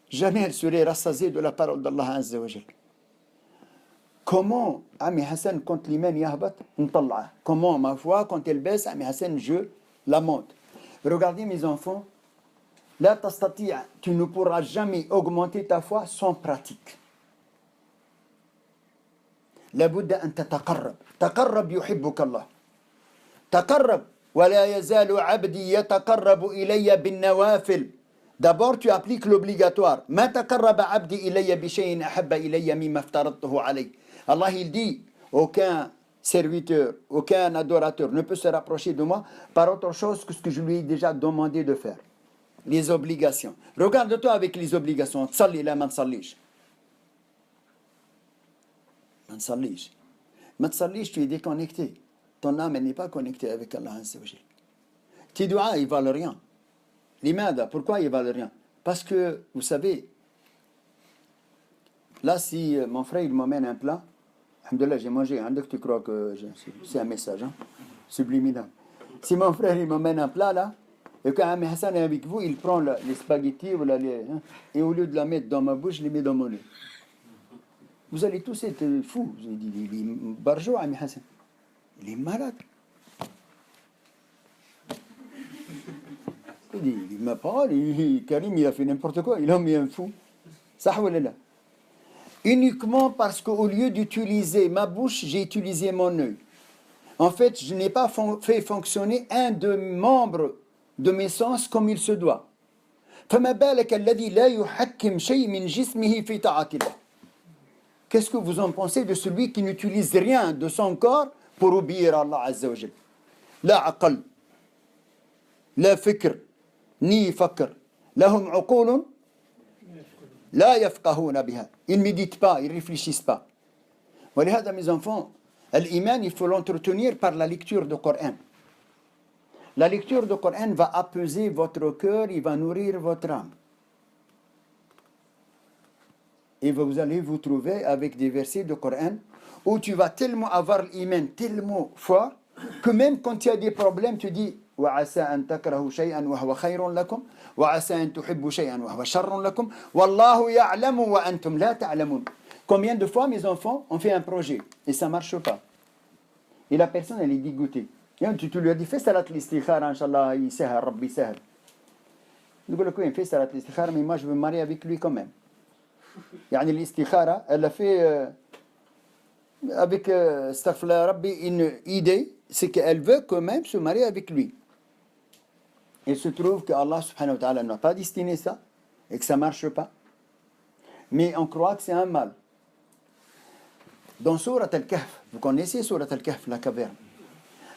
Jamais elle serait rassasiée de la parole d'Allah Azza wa Jal. Comment, Ami Hassan, quand l'iman yahbat, comment ma foi, quand elle baisse, Ami Hassan, je la monte. Regardez mes enfants, la tastati'a, tu ne pourras jamais augmenter ta foi sans pratique. لابد أن تتقرب تقرب يحبك الله تقرب ولا يزال عبدي يتقرب إلي بالنوافل. D'abord, tu appliques l'obligatoire. ما تقرب عبدي إلي بشيء أحب إلي مما افترضته عليه. Allah, il dit, aucun serviteur, aucun adorateur ne peut se rapprocher de moi par autre chose que ce que je lui ai déjà demandé de faire. Les obligations. Regarde-toi avec les obligations. Tsalli la man tsallij. Man tsallij. Man tsallij, tu es déconnecté. Ton âme n'est pas connectée avec Allah. Tes doigts, ils valent rien. Limada, pourquoi ils valent rien? Parce que, vous savez, là, si mon frère il m'emmène un plat, alhamdoulilah, j'ai mangé, hein, dès que tu crois que c'est un message, hein, subliminal. Si mon frère il m'emmène un plat là, et quand Ami Hassan est avec vous, il prend les spaghettis ou et au lieu de la mettre dans ma bouche, je les met dans mon nez. Vous allez tous être fous. Vous avez dit, il est barjo, Ami Hassan. Il est malade. Il dit, ma parole, Karim, il a fait n'importe quoi. Il a mis un fou. Ça, là. Uniquement parce qu'au lieu d'utiliser ma bouche, j'ai utilisé mon œil. En fait, je n'ai pas fait fonctionner un des membres de mes sens comme il se doit. فما بالك الذي لا يحكم شيء من جسمه في طاعة الله. Qu'est-ce que vous en pensez de celui qui n'utilise rien de son corps pour obéir à Allah Azza wa Jal? لا عقل لا فكر ni يفكر لهم عقول لا يفقهون بها. Ils ne méditent pas, ils ne réfléchissent pas. ولهذا mes enfants, l'iman, il faut l'entretenir par la lecture du Coran. La lecture du Coran va apaiser votre cœur, il va nourrir votre âme. Et vous allez vous trouver avec des versets du Coran où tu vas tellement avoir l'iman, tellement fort, que même quand tu as des problèmes, tu dis وَعَسَىٰ أَن تَكْرَهُ شَيْئًا وَهُوَ خَيْرٌ لَكُمْ وَعَسَىٰ أَن تُحِبُّ شَيْئًا وَهُوَ شَرٌ لَكُمْ وَاللَّهُ يَعْلَمُ وَأَنْتُمْ لَا تَعْلَمُونَ. Combien de fois, mes enfants, on fait un projet et ça ne marche pas? Et la personne, elle est dégoûtée. Et tu lui as dit, fais salat l'istikhara, Inch'Allah, il sahar, Rabbi sahar. Il dit, fais salat l'istikhara, mais moi je veux me marier avec lui quand même. Yani l'istikhara, elle a fait avec Astaghfirullah Rabbi une idée, c'est qu'elle veut quand même se marier avec lui. Il se trouve que Allah subhanahu wa ta'ala n'a pas destiné ça et que ça ne marche pas. Mais on croit que c'est un mal. Dans Surat Al-Kahf, vous connaissez Surat Al-Kahf, la caverne.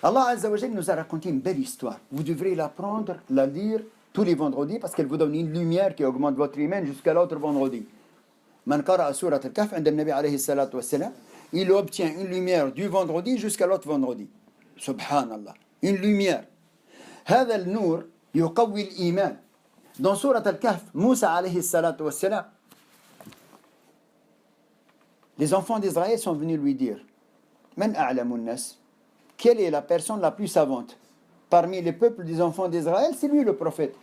Allah Azza wa Jal nous a raconté une belle histoire. Vous devrez l'apprendre, la lire tous les vendredis parce qu'elle vous donne une lumière qui augmente votre iman jusqu'à l'autre vendredi. Man qara'a Surat Al-Kahf, عند النبي عليه الصلاة والسلام, il obtient une lumière du vendredi jusqu'à l'autre vendredi. Subhanallah. Une lumière. هذا النور يقوي الإيمان. Dans Surat Al-Kahf, Moussa alayhi salatu wassalam, les enfants d'Israël sont venus lui dire, Man a'lamun nas, quelle est la personne la plus savante parmi les peuples des enfants d'Israël? C'est lui le prophète.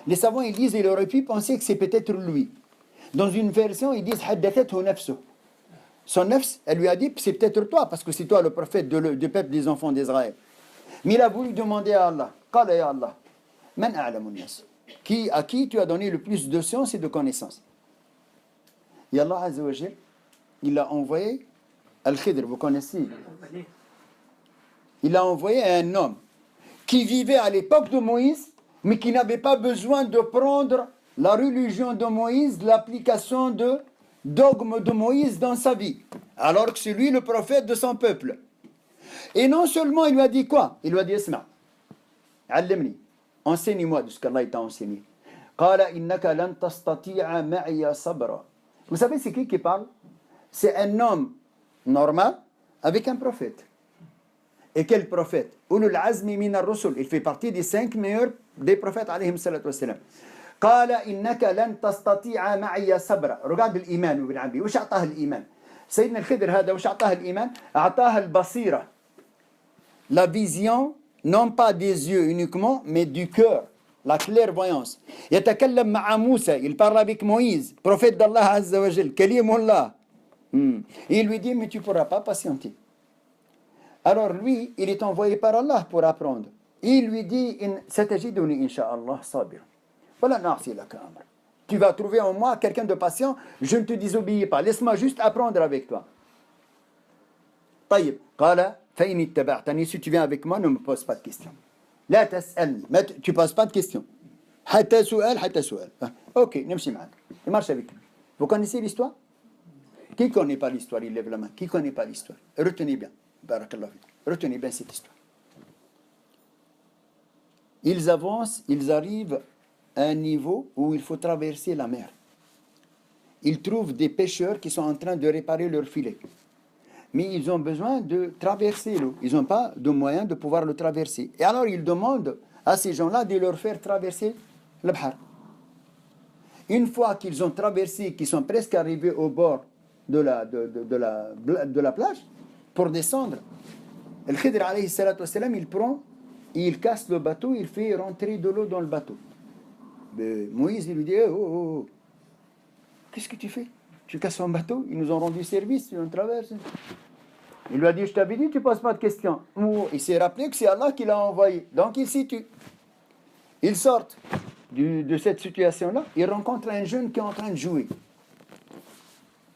Les savants ils disent, il aurait pu penser que c'est peut-être lui. Dans une version ils disent, haddathathu nafsu. Son nafs, elle lui a dit, c'est peut-être toi parce que c'est toi le prophète du peuple des enfants d'Israël. Mais il a voulu demander à Allah, qala ya Allah, man a'lamun nas, à qui tu as donné le plus de science et de connaissances? Et Allah Azza wa Jal, il a envoyé Al-Khidr, vous connaissez? Il a envoyé un homme qui vivait à l'époque de Moïse, mais qui n'avait pas besoin de prendre la religion de Moïse, l'application de dogme de Moïse dans sa vie, alors que c'est lui le prophète de son peuple. Et non seulement il lui a dit quoi? Il lui a dit, Isma, allimni, enseigne-moi de ce qu'Allah t'a enseigné. Qala innaka lan tastati'a ma'iya sabra. Vous savez c'est qui parle? C'est un homme normal avec un prophète. Et quel prophète? Ulul azmi min ar-rusul. Il fait partie des 5 meilleurs des prophètes alayhim salatu wassalam. Qala innaka lan tastati'a ma'iya sabra. Regarde l'iman ibn Abi. وش أعطاه الإيمان? سيدنا الخضر هذا وش أعطاه الإيمان? أعطاه البصيرة. La vision, non pas des yeux uniquement, mais du cœur. La clairvoyance. يتكلم مع موسى. Il parle avec Moïse, prophète d'Allah Azza wa Jal. Kalimullah. Il lui dit, mais tu ne pourras pas patienter. Alors lui, il est envoyé par Allah pour apprendre. Il lui dit, satajiduni insha'Allah sabir. Voilà na'si laka amr. Tu vas trouver en moi quelqu'un de patient, je ne te désobéis pas. Laisse-moi juste apprendre avec toi. طيب قال فإن اتبعتني, si tu viens avec moi, ne me pose pas de questions. لا تسألني, tu ne poses pas de questions. حتى سؤال. Ok, نمشي معك. Il marche avec lui. Vous connaissez l'histoire? Qui ne connaît pas l'histoire? Il lève la main. Qui ne connaît pas l'histoire? Retenez bien. Barakallahu fik. Retenez bien cette histoire. Ils avancent, ils arrivent à un niveau où il faut traverser la mer. Ils trouvent des pêcheurs qui sont en train de réparer leur filet. Mais ils ont besoin de traverser l'eau. Ils n'ont pas de moyen de pouvoir le traverser. Et alors ils demandent à ces gens-là de leur faire traverser le Bahar. Une fois qu'ils ont traversé, qu'ils sont presque arrivés au bord de la plage, pour descendre, le Khidr alayhi salatu wassalam, il prend, il casse le bateau, il fait rentrer de l'eau dans le bateau. Mais Moïse, il lui dit, oh, qu'est-ce que tu fais? Tu casses un bateau, ils nous ont rendu service, on traverse. Il lui a dit, je t'avais dit, tu ne poses pas de questions. Il s'est rappelé que c'est Allah qui l'a envoyé. Donc il s'y tue. Ils sortent de cette situation-là, ils rencontrent un jeune qui est en train de jouer.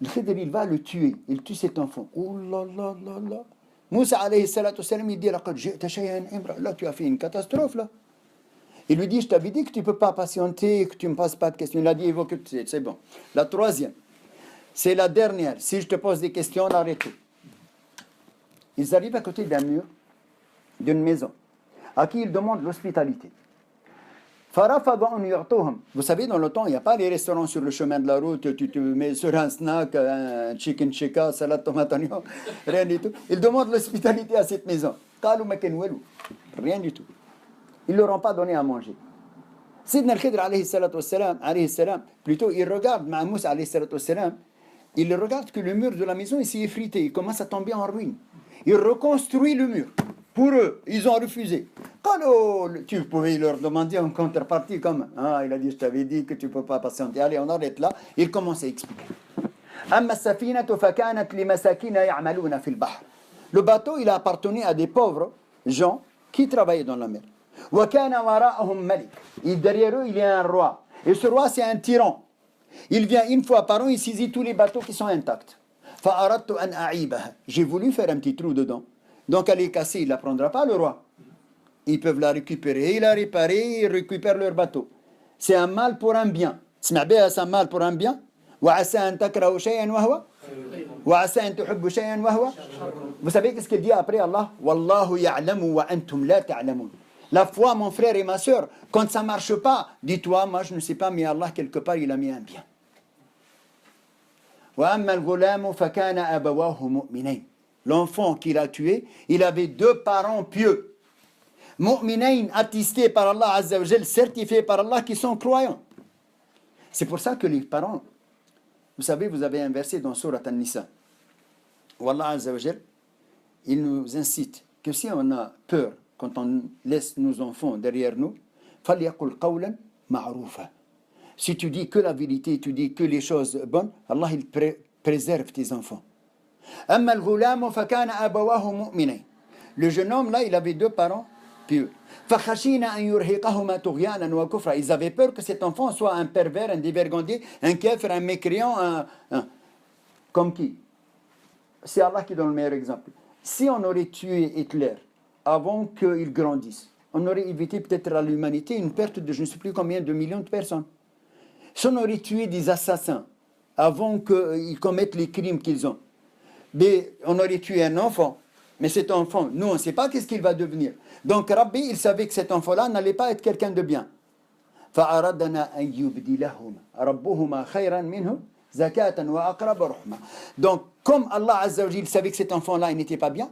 Le Khidr, il va le tuer. Il tue cet enfant. Oh là là là là. Moussa alayhi salatu wassalam, il dit, là, tu as fait une catastrophe là. Il lui dit, je t'avais dit que tu ne peux pas patienter, que tu ne me poses pas de questions. Il a dit, évoque, c'est bon. La troisième, c'est la dernière. Si je te pose des questions, on arrête tout. Ils arrivent à côté d'un mur, d'une maison, à qui ils demandent l'hospitalité. Vous savez, dans le temps, il n'y a pas les restaurants sur le chemin de la route, tu te mets sur un snack, un chicken tikka, salade tomate oignon, rien du tout. Ils demandent l'hospitalité à cette maison. Rien du tout. Ils ne leur ont pas donné à manger. Sidna al-Khidr alayhi salam, plutôt, il regarde Ma'amous alayhi salam, il regarde que le mur de la maison s'est effrité, il commence à tomber en ruine. Il reconstruit le mur. Pour eux, ils ont refusé. Tu pouvais leur demander en contrepartie comme il a dit, je t'avais dit que tu ne peux pas patienter. Allez, on arrête là. Il commence à expliquer. Le bateau, il a appartenu à des pauvres gens qui travaillaient dans la mer. Et derrière eux, il y a un roi. Et ce roi, c'est un tyran. Il vient une fois par an, il saisit tous les bateaux qui sont intacts. J'ai voulu faire un petit trou dedans. Donc elle est cassée, il ne la prendra pas, le roi. Ils peuvent la récupérer. Il la répare, ils récupèrent leur bateau. C'est un mal pour un bien. C'est un mal pour un bien. Vous savez qu'est-ce qu'il dit après Allah? Wallahu ya'lamu wa antum la ta'lamun. La foi, mon frère et ma soeur, quand ça ne marche pas, dis-toi, moi je ne sais pas, mais Allah quelque part il a mis un bien. L'enfant qu'il a tué, il avait deux parents pieux. Mu'minayn, attestés par Allah Azza wa Jal, certifiés par Allah, qui sont croyants. C'est pour ça que les parents, vous savez, vous avez un verset dans Surat An-Nisa, où Allah Azza wa Jal, il nous incite que si on a peur, quand on laisse nos enfants derrière nous, فَلْيَقُلْ قَوْلًا مَعْرُوفًا. Si tu dis que la vérité, tu dis que les choses bonnes, Allah il préserve tes enfants. Le jeune homme là, il avait deux parents pieux. Ils avaient peur que cet enfant soit un pervers, un dévergondé, un kéfir, un mécréant, comme qui? C'est Allah qui donne le meilleur exemple. Si on aurait tué Hitler avant qu'il grandisse, on aurait évité peut-être à l'humanité une perte de je ne sais plus combien de millions de personnes. Si on aurait tué des assassins avant qu'ils commettent les crimes qu'ils ont, mais on aurait tué un enfant, mais cet enfant, nous on ne sait pas qu'est-ce qu'il va devenir. Donc Rabbi, il savait que cet enfant-là n'allait pas être quelqu'un de bien. Donc comme Allah Azza wa Jal savait que cet enfant-là n'était pas bien,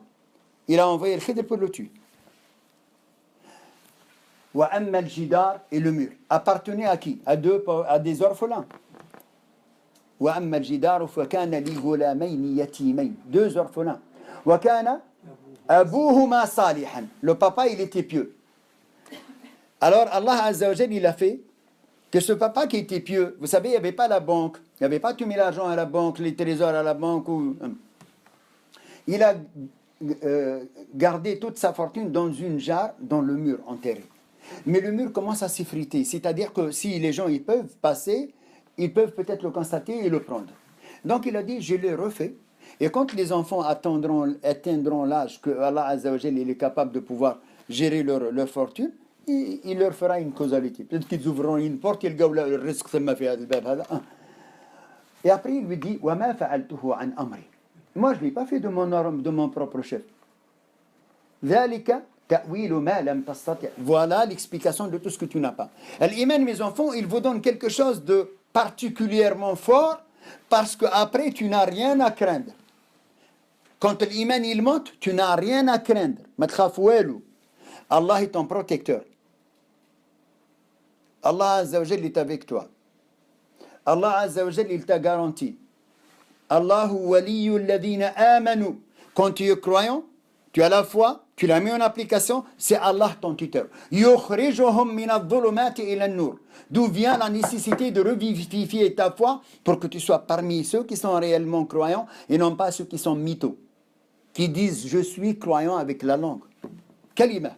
il a envoyé le Khidr pour le tuer. Et le mur appartenait à qui? À des orphelins. Deux orphelins. Le papa, il était pieux. Alors Allah Azza wa Jal, il a fait que ce papa qui était pieux, vous savez, il n'y avait pas la banque, il n'y avait pas tout mis l'argent à la banque, les trésors à la banque. Il a gardé toute sa fortune dans une jarre, dans le mur enterré. Mais le mur commence à s'effriter, c'est-à-dire que si les gens ils peuvent passer, ils peuvent peut-être le constater et le prendre. Donc il a dit, je l'ai refait. Et quand les enfants atteindront l'âge que Allah Azza wa Jal il est capable de pouvoir gérer leur fortune, il leur fera une causalité. Peut-être qu'ils ouvriront une porte, ils gagnent le risque. Et après il lui dit, وَمَا فَعَلْتُهُ عَنْ أَمْرِي. Moi je ne l'ai pas fait de mon propre chef. ذَلِكَ تَأْوِيلُ مَا لَمْ تَسْتَطِعْ. Voilà l'explication de tout ce que tu n'as pas. L'iman, mes enfants, il vous donne quelque chose de particulièrement fort parce qu'après, tu n'as rien à craindre. Quand l'iman, il monte, tu n'as rien à craindre. Allah est ton protecteur. Allah Azza wa Jal est avec toi. Allah Azza wa Jal, il t'a garanti. Allahu waliyul ladina amanu. Quand tu es croyant, tu as la foi, tu l'as mis en application, c'est Allah ton tuteur. Yukhrijuhum min adh-dhulumati ila an-nur. D'où vient la nécessité de revivifier ta foi pour que tu sois parmi ceux qui sont réellement croyants et non pas ceux qui sont mythos, qui disent je suis croyant avec la langue. Kalima.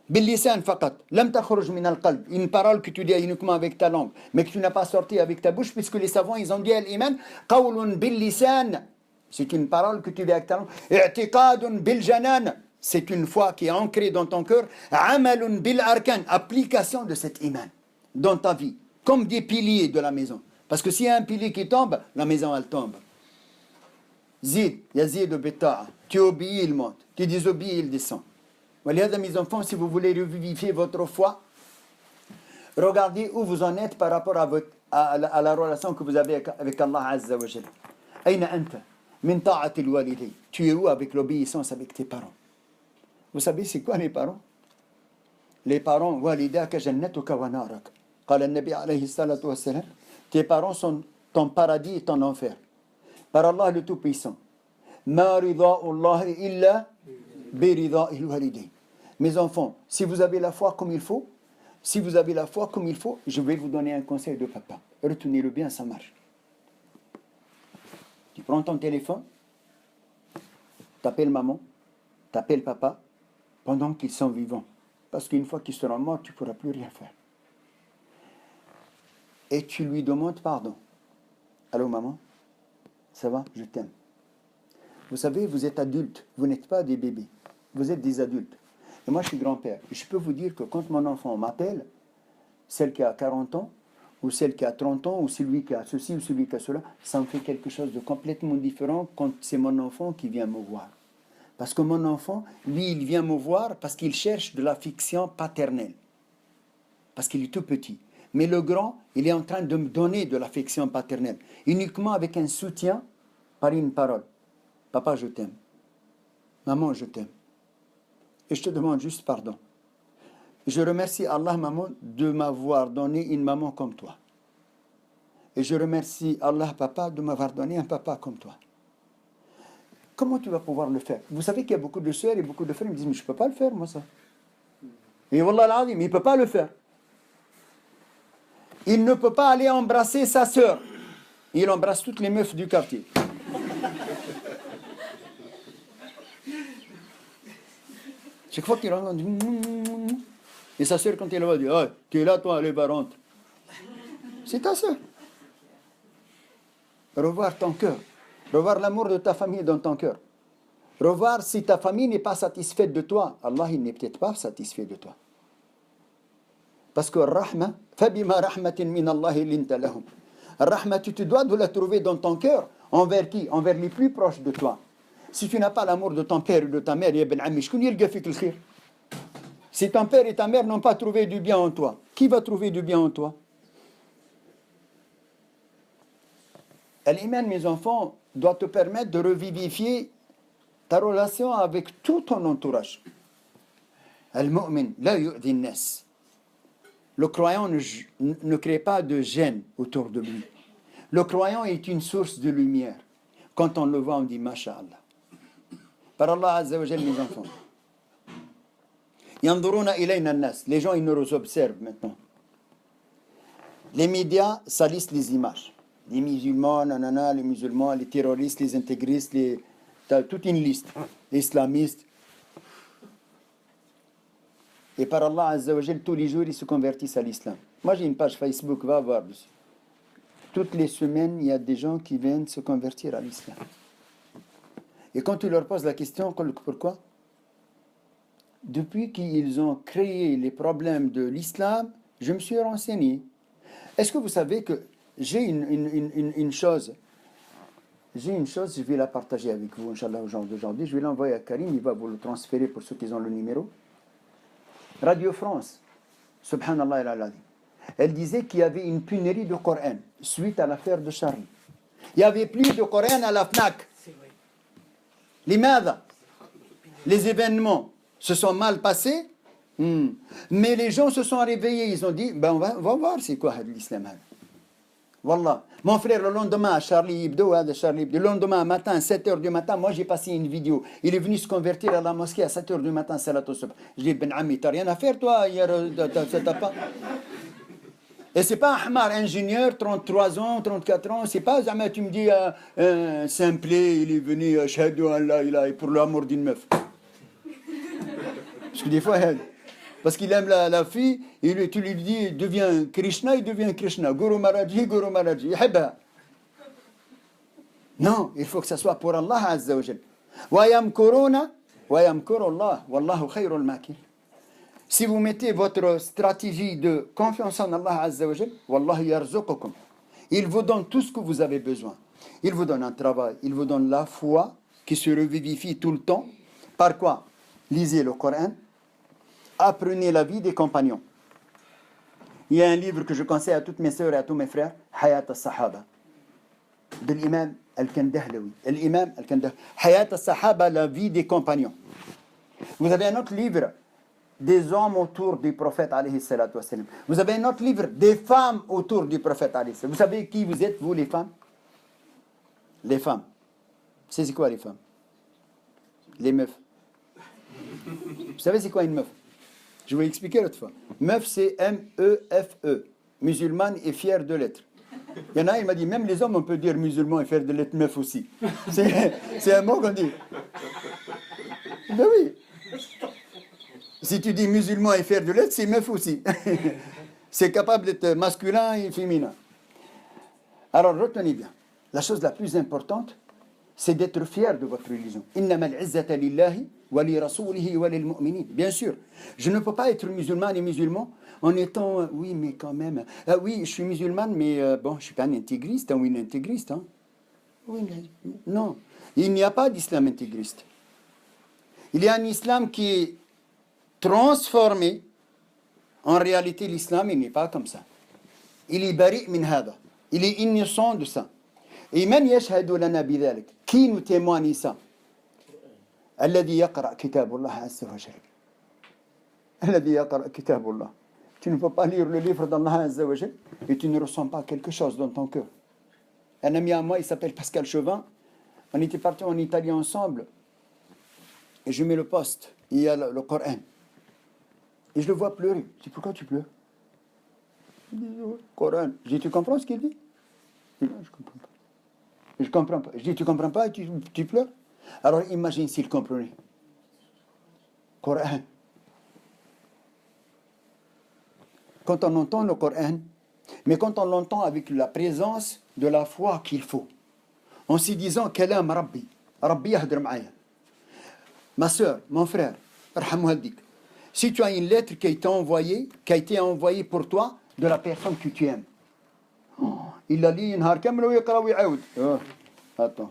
Bil-lisan faqat. Lam takhruj min al-qalb. Une parole que tu dis uniquement avec ta langue, mais que tu n'as pas sorti avec ta bouche, puisque les savants, ils ont dit al-iman, qawlun bil-lisan. C'est une parole que tu dis avec ta langue. I'tiqadun bil-janan. C'est une foi qui est ancrée dans ton cœur. Amalun bil-arkan. Application de cet iman dans ta vie, comme des piliers de la maison. Parce que s'il y a un pilier qui tombe, la maison, elle tombe. Zid, yazid bita'a. Tu obéis, il monte. Tu désobéis, il descend. Voilà, mes enfants, si vous voulez revivifier votre foi, regardez où vous en êtes par rapport à la relation que vous avez avec Allah Azza wa Jal. Aina anta min ta'ati al-walidayn. Tu es où avec l'obéissance avec tes parents? Vous savez c'est quoi les parents? Les parents, walidaka jannatuka wa narak. Qala an-nabi alayhi salatu wa salam. Tes parents sont ton paradis et ton enfer. Par Allah le Tout-Puissant. Ma rida'u Allah illa bi rida'il walidayn. Mes enfants, si vous avez la foi comme il faut, je vais vous donner un conseil de papa. Retenez-le bien, ça marche. Tu prends ton téléphone, t'appelles maman, t'appelles papa, pendant qu'ils sont vivants. Parce qu'une fois qu'ils seront morts, tu ne pourras plus rien faire. Et tu lui demandes pardon. Allô maman, ça va, je t'aime. Vous savez, vous êtes adultes, vous n'êtes pas des bébés, vous êtes des adultes. Et moi, je suis grand-père. Je peux vous dire que quand mon enfant m'appelle, celle qui a 40 ans, ou celle qui a 30 ans, ou celui qui a ceci, ou celui qui a cela, ça me fait quelque chose de complètement différent quand c'est mon enfant qui vient me voir. Parce que mon enfant, lui, il vient me voir parce qu'il cherche de l'affection paternelle. Parce qu'il est tout petit. Mais le grand, il est en train de me donner de l'affection paternelle. Uniquement avec un soutien par une parole. Papa, je t'aime. Maman, je t'aime. Et je te demande juste pardon. Je remercie Allah, maman, de m'avoir donné une maman comme toi. Et je remercie Allah, papa, de m'avoir donné un papa comme toi. Comment tu vas pouvoir le faire? Vous savez qu'il y a beaucoup de sœurs et beaucoup de frères qui me disent, mais je ne peux pas le faire, moi, ça. Et Wallah al-Azim, il ne peut pas le faire. Il ne peut pas aller embrasser sa sœur. Il embrasse toutes les meufs du quartier. Chaque fois qu'il rentre, il dit... Et sa sœur, quand elle va dire, oh, tu es là, toi, allez, va rentre. C'est ta sœur. Revoir ton cœur. Revoir l'amour de ta famille dans ton cœur. Revoir si ta famille n'est pas satisfaite de toi. Allah, il n'est peut-être pas satisfait de toi. Parce que Rahma, Fabima Rahmatin min Allah linta lahum. Rahma, tu te dois de la trouver dans ton cœur. Envers qui? Envers les plus proches de toi. Si tu n'as pas l'amour de ton père ou de ta mère, si ton père et ta mère n'ont pas trouvé du bien en toi, qui va trouver du bien en toi? L'iman, mes enfants, doit te permettre de revivifier ta relation avec tout ton entourage. Al-mu'min, la yu'dhi an-nas. Le croyant ne crée pas de gêne autour de lui. Le croyant est une source de lumière. Quand on le voit, on dit Masha'Allah. Par Allah Azza wa Jal, mes enfants. Yanzuruna ilayna an-nas. Les gens, ils nous observent maintenant. Les médias salissent les images. Les musulmans, nanana, les musulmans, les terroristes, les intégristes, t'as toute une liste. Les islamistes. Et par Allah Azza wa Jal, tous les jours, ils se convertissent à l'islam. Moi, j'ai une page Facebook, va voir dessus. Toutes les semaines, il y a des gens qui viennent se convertir à l'islam. Et quand tu leur poses la question, pourquoi? Depuis qu'ils ont créé les problèmes de l'islam, je me suis renseigné. Est-ce que vous savez que j'ai une chose, je vais la partager avec vous, Inch'Allah, aujourd'hui. Je vais l'envoyer à Karim, il va vous le transférer pour ceux qui ont le numéro. Radio France, subhanallah al-azim. Elle disait qu'il y avait une pénurie de Coran suite à l'affaire de Charlie. Il n'y avait plus de Coran à la FNAC. Les événements se sont mal passés Mais les gens se sont réveillés, ils ont dit, ben on va voir c'est quoi l'islam. Wallah. Mon frère, le lendemain, à Charlie Hebdo, le lendemain matin, 7h du matin, moi j'ai passé une vidéo. Il est venu se convertir à la mosquée à 7h du matin, salat au subh. Je dis, Ben Ami, t'as rien à faire toi hier, t'as pas... Et c'est pas un Ahmar, ingénieur, 33 ans, 34 ans, c'est pas jamais tu me dis, simplet, il est venu, Shahadu Allah, il a pour l'amour d'une meuf. Parce que des fois, parce qu'il aime la fille, tu lui dis, deviens Krishna, il devient Krishna. Guru Maharaji, non, il faut que ça soit pour Allah Azza wa Jal. Wa yamkuruna, wa yamkuru Allah, wallahu khayrul makir. Si vous mettez votre stratégie de confiance en Allah Azza wa Jal, wallahu yarzuqukum. Il vous donne tout ce que vous avez besoin. Il vous donne un travail, il vous donne la foi qui se revivifie tout le temps. Par quoi? Lisez le Coran. Apprenez la vie des compagnons. Il y a un livre que je conseille à toutes mes sœurs et à tous mes frères, Hayat al-Sahaba, de l'imam Al-Kandahlawi. L'imam Al-Kandahlawi. Hayat al-Sahaba, la vie des compagnons. Vous avez un autre livre, des hommes autour du prophète, alayhi salatu wassalam. Vous avez un autre livre, des femmes autour du prophète, alayhi salatu wassalam. Vous savez qui vous êtes, vous, les femmes? Les femmes. C'est quoi les femmes? Les meufs. Vous savez c'est quoi une meuf? Je vais expliquer l'autre fois. Meuf, c'est M-E-F-E. Musulmane et fière de l'être. Il y en a, il m'a dit, même les hommes, on peut dire musulman et fier de l'être meuf aussi. C'est un mot qu'on dit. Ben oui. Si tu dis musulman et fier de l'être, c'est meuf aussi. C'est capable d'être masculin et féminin. Alors, retenez bien. La chose la plus importante, c'est d'être fier de votre religion. Innamal izzata lillahi wa li rasulihi wa lil mu'minin. Bien sûr, je ne peux pas être musulman et musulman en étant, oui, mais quand même, oui, je suis musulmane, mais bon, je ne suis pas un intégriste, ou une intégriste. Hein. Oui, non, il n'y a pas d'islam intégriste. Il y a un islam qui est transformé. En réalité, l'islam, il n'est pas comme ça. Il est bari min hada. Il est innocent de ça. Et man yashhadu lana bidhalik. Qui nous témoigne ça? Alladhi yaqra kitabullah azza wa jal. Alladhi yaqra kitabullah. Tu ne peux pas lire le livre d'Allah azza wa jal et tu ne ressens pas quelque chose dans ton cœur. Un ami à moi, il s'appelle Pascal Chauvin. On était partis en Italie ensemble. Et je mets le poste. Il y a le Coran. Et je le vois pleurer. Je dis, pourquoi tu pleures? Il dit, Coran. Je dis, tu comprends ce qu'il dit? Il dit, non, je comprends pas. Je comprends pas. Je dis, tu comprends pas et tu pleures? Alors imagine s'il comprenait. Coran. Quand on entend le Coran, mais quand on l'entend avec la présence de la foi qu'il faut, en se disant, Kalam Rabbi, Rabbi yahdr ma'aya. Ma soeur, mon frère, si tu as une lettre qui a été envoyée pour toi de la personne que tu aimes, il a lu نهار كامل ويقرا ويعاود. Attends.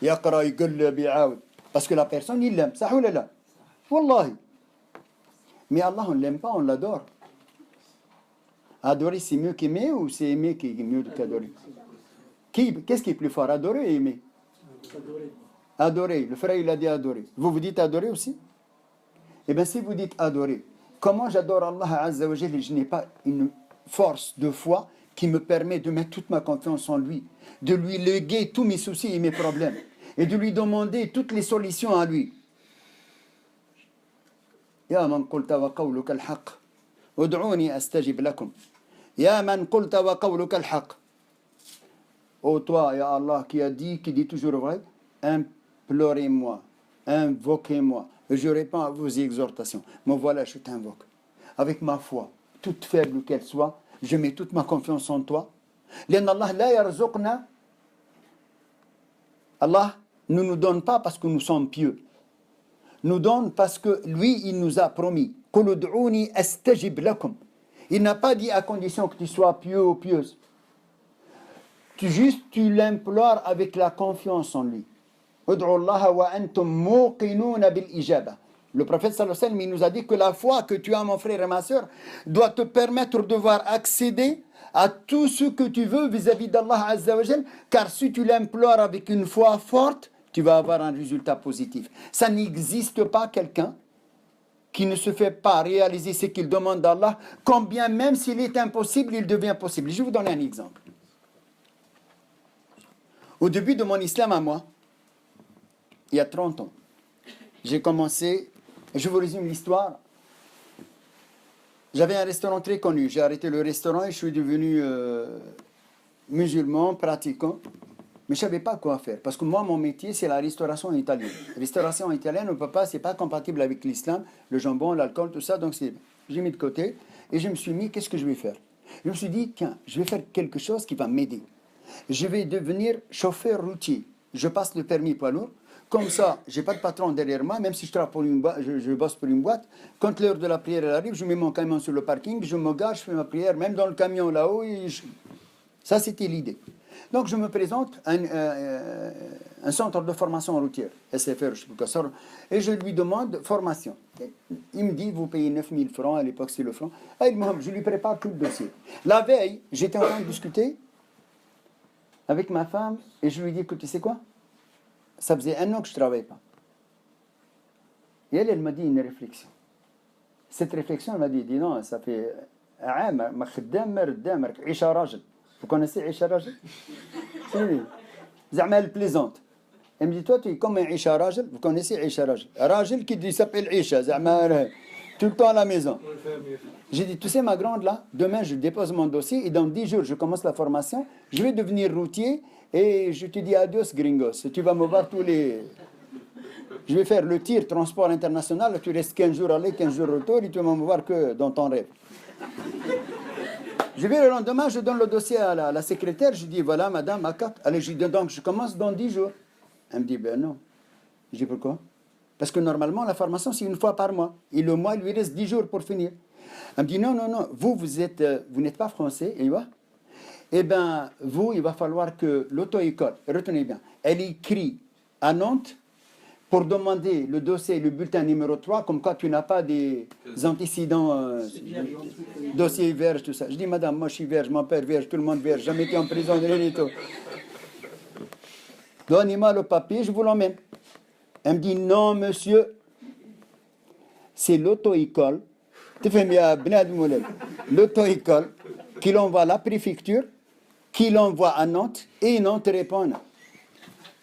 يقرا يقول بيعاود. Parce que la personne, il l'aime. صح ولا لا? والله. Mais Allah, on ne l'aime pas, on l'adore. Adorer, c'est mieux qu'aimer ou c'est aimer qui est mieux qu'adorer? Qu'est-ce qui est plus fort, adorer ou aimer? Adorer. Le frère, il a dit adorer. Vous dites adorer aussi? Eh bien, si vous dites adorer, comment j'adore Allah Azza wa Jalla, je n'ai pas une force de foi qui me permet de mettre toute ma confiance en lui, de lui léguer tous mes soucis et mes problèmes, et de lui demander toutes les solutions à lui. Ya man qulta wa qawluka al-haq, ud'uni astajib lakum. Ya man qulta wa qawluka al-haq. Ô toi, ya Allah, qui dit toujours vrai, implorez-moi, invoquez-moi. Je réponds à vos exhortations. Me voilà, je t'invoque. Avec ma foi, toute faible qu'elle soit, je mets toute ma confiance en toi. Allah ne nous donne pas parce que nous sommes pieux. Nous donne parce que lui, il nous a promis. Il n'a pas dit à condition que tu sois pieux ou pieuse. Tu l'implores avec la confiance en lui. Le prophète sallallahu alayhi wa sallam, il nous a dit que la foi que tu as, mon frère et ma soeur, doit te permettre de voir accéder à tout ce que tu veux vis-à-vis d'Allah Azza wa Jal, car si tu l'implores avec une foi forte, tu vas avoir un résultat positif. Ça n'existe pas quelqu'un qui ne se fait pas réaliser ce qu'il demande d'Allah, combien même s'il est impossible, il devient possible. Je vais vous donner un exemple. Au début de mon islam à moi, il y a 30 ans, j'ai commencé, je vous résume l'histoire. J'avais un restaurant très connu, j'ai arrêté le restaurant et je suis devenu musulman, pratiquant. Mais je ne savais pas quoi faire. Parce que moi, mon métier, c'est la restauration italienne. La restauration italienne, on ne peut pas, c'est pas compatible avec l'islam, le jambon, l'alcool, tout ça. Donc, j'ai mis de côté et je me suis mis, qu'est-ce que je vais faire? Je me suis dit, tiens, je vais faire quelque chose qui va m'aider. Je vais devenir chauffeur routier. Je passe le permis poids lourd. Comme ça, je n'ai pas de patron derrière moi, même si je travaille pour une boîte, je bosse pour une boîte. Quand l'heure de la prière elle arrive, je mets mon camion sur le parking, je me gare, je fais ma prière, même dans le camion là-haut. Ça, c'était l'idée. Donc, je me présente à un centre de formation routière, SFR, je sais pas quoi, et je lui demande formation. Il me dit, vous payez 9 000 francs, à l'époque c'est le franc. Et je lui prépare tout le dossier. La veille, j'étais en train de discuter avec ma femme et je lui dis, écoute, tu sais quoi? Ça faisait 1 an que je ne travaillais pas. Et elle m'a dit une réflexion. Cette réflexion, elle m'a dit non, ça fait un an, vous connaissez Aisha Rajal? Zahma plaisante. Elle me dit, toi, tu es comme un Aisha Rajal. Vous connaissez Aisha Rajal? Rajal qui s'appelle Aisha, tout le temps à la maison. J'ai dit, tu sais, ma grande, là, demain, je dépose mon dossier et dans 10 jours, je commence la formation. Je vais devenir routier et je te dis adios, gringos. Tu vas me voir tous les... Je vais faire le tir, transport international. Tu restes 15 jours aller, 15 jours retour et tu vas me voir que dans ton rêve. Je vais le lendemain, je donne le dossier à la secrétaire, je dis, voilà, madame, ma carte. Allez, je dis, donc, je commence dans 10 jours. Elle me dit, ben non. Je dis, pourquoi? Parce que normalement, la formation, c'est 1 fois par mois. Et le mois, il lui reste 10 jours pour finir. Elle me dit, non, vous n'êtes pas français, et voilà. Eh bien, vous, il va falloir que l'auto-école, retenez bien, elle écrit à Nantes pour demander le dossier, le bulletin numéro 3, comme quoi tu n'as pas des antécédents, dossier vierge, tout ça. Je dis, madame, moi je suis vierge, mon père vierge, tout le monde vierge, jamais été en prison, rien du tout. Donnez-moi le papier, je vous l'emmène. Elle me dit, non, monsieur, c'est l'auto-école, l'auto-école, qui l'envoie à la préfecture, qui l'envoie à Nantes, et Nantes répond.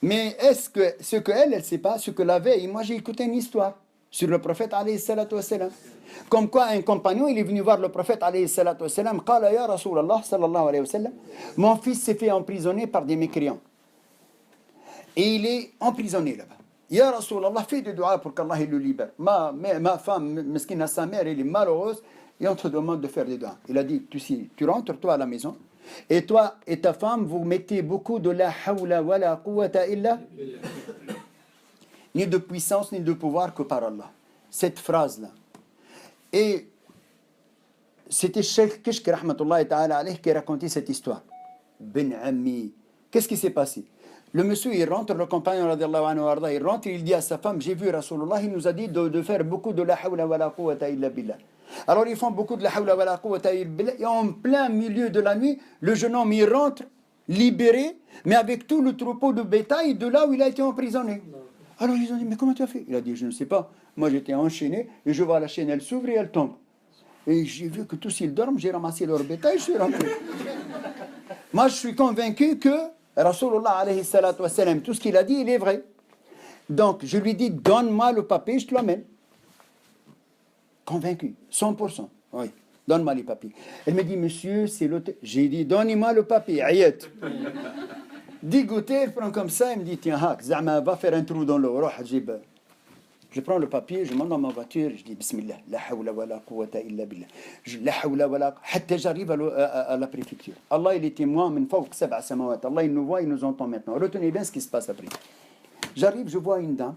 Mais est-ce que ce qu'elle ne sait pas, ce que la veille, moi j'ai écouté une histoire sur le prophète alayhi salatu wassalam. Comme quoi un compagnon, il est venu voir le prophète alayhi salatu wassalam, qala ya Rasulallah sallallahu alayhi wa sallam, mon fils s'est fait emprisonner par des mécréants. Et il est emprisonné là-bas. Ya Rasulallah, fais des doigts pour qu'Allah le libère. Ma femme, mesquine, sa mère, elle est malheureuse et on te demande de faire des doigts. Il a dit, tu rentres toi à la maison. Et toi et ta femme, vous mettez beaucoup de la hawla wa la quwwata illa, ni de puissance ni de pouvoir que par Allah. Cette phrase-là. Et c'était Cheikh Kishk rahmatullahi ta'ala alayhi qui racontait cette histoire. Ben Ammi. Qu'est-ce qui s'est passé? Le monsieur, il rentre, le compagnon radiallahu anhu, il rentre, il dit à sa femme, j'ai vu Rasulullah, il nous a dit de faire beaucoup de la hawla wa la quwwata illa billah. Alors ils font beaucoup de la hawla wa la quwwata illa billah, et en plein milieu de la nuit, le jeune homme, il rentre, libéré, mais avec tout le troupeau de bétail de là où il a été emprisonné. Alors ils ont dit, mais comment tu as fait? Il a dit, je ne sais pas, moi j'étais enchaîné, et je vois la chaîne, elle s'ouvre et elle tombe. Et j'ai vu que tous ils dorment, j'ai ramassé leur bétail, je suis rentré. Moi je suis convaincu que Rasulullah alayhi salatu wa salam, tout ce qu'il a dit, il est vrai. Donc, je lui dis, donne-moi le papier, je te l'amène. Convaincu, 100%. Oui, donne-moi les papiers. Elle me dit, monsieur, c'est l'hôtel. J'ai dit, donnez-moi le papier, ayat. Dégoûté, elle prend comme ça, elle me dit, tiens, hak, Zama, va faire un trou dans l'eau. Je prends le papier, je monte dans ma voiture, je dis Bismillah, la hawla wa la quwwata illa billah. La hawla wa la hatta j'arrive à la préfecture. Allah il est témoin, min fawq sab'a samawat. Allah il nous voit, il nous entend maintenant. Retenez bien ce qui se passe après. J'arrive, je vois une dame.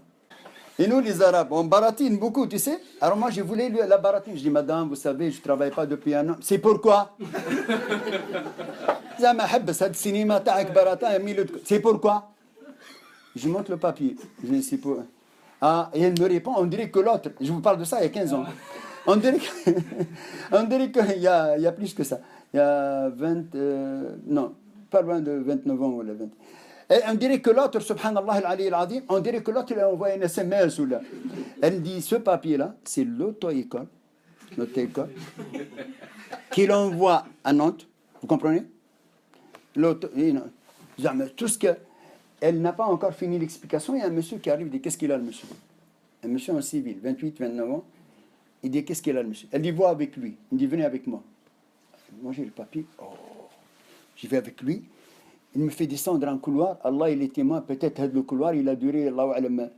Et nous les Arabes, on baratine beaucoup, tu sais. Alors moi je voulais la baratine. Je dis madame, vous savez, je ne travaille pas depuis 1 an. C'est pourquoi? C'est pourquoi? Je montre le papier. Je dis c'est pour... Ah, et elle me répond, on dirait que l'autre, je vous parle de ça il y a 15 ans, on dirait qu'il y a plus que ça, il y a 20, non, pas loin de 29 ans ou 20. Et on dirait que l'autre, subhanallah al-ali al-azim, on dirait que l'autre, il a envoyé un SMS ou là. Elle dit, ce papier-là, c'est l'auto-école, notre école, qu'il envoie à Nantes. Vous comprenez? Tout ce que... Elle n'a pas encore fini l'explication. Il y a un monsieur qui arrive, il dit, qu'est-ce qu'il a le monsieur? Un monsieur en civil, 28, 29 ans. Il dit, qu'est-ce qu'il a le monsieur? Elle dit, vois avec lui. Il dit, venez avec moi. Moi, j'ai le papier. Oh. J'y vais avec lui. Il me fait descendre un couloir. Allah, il est témoin. Peut-être le couloir, il a duré, Allahu alam.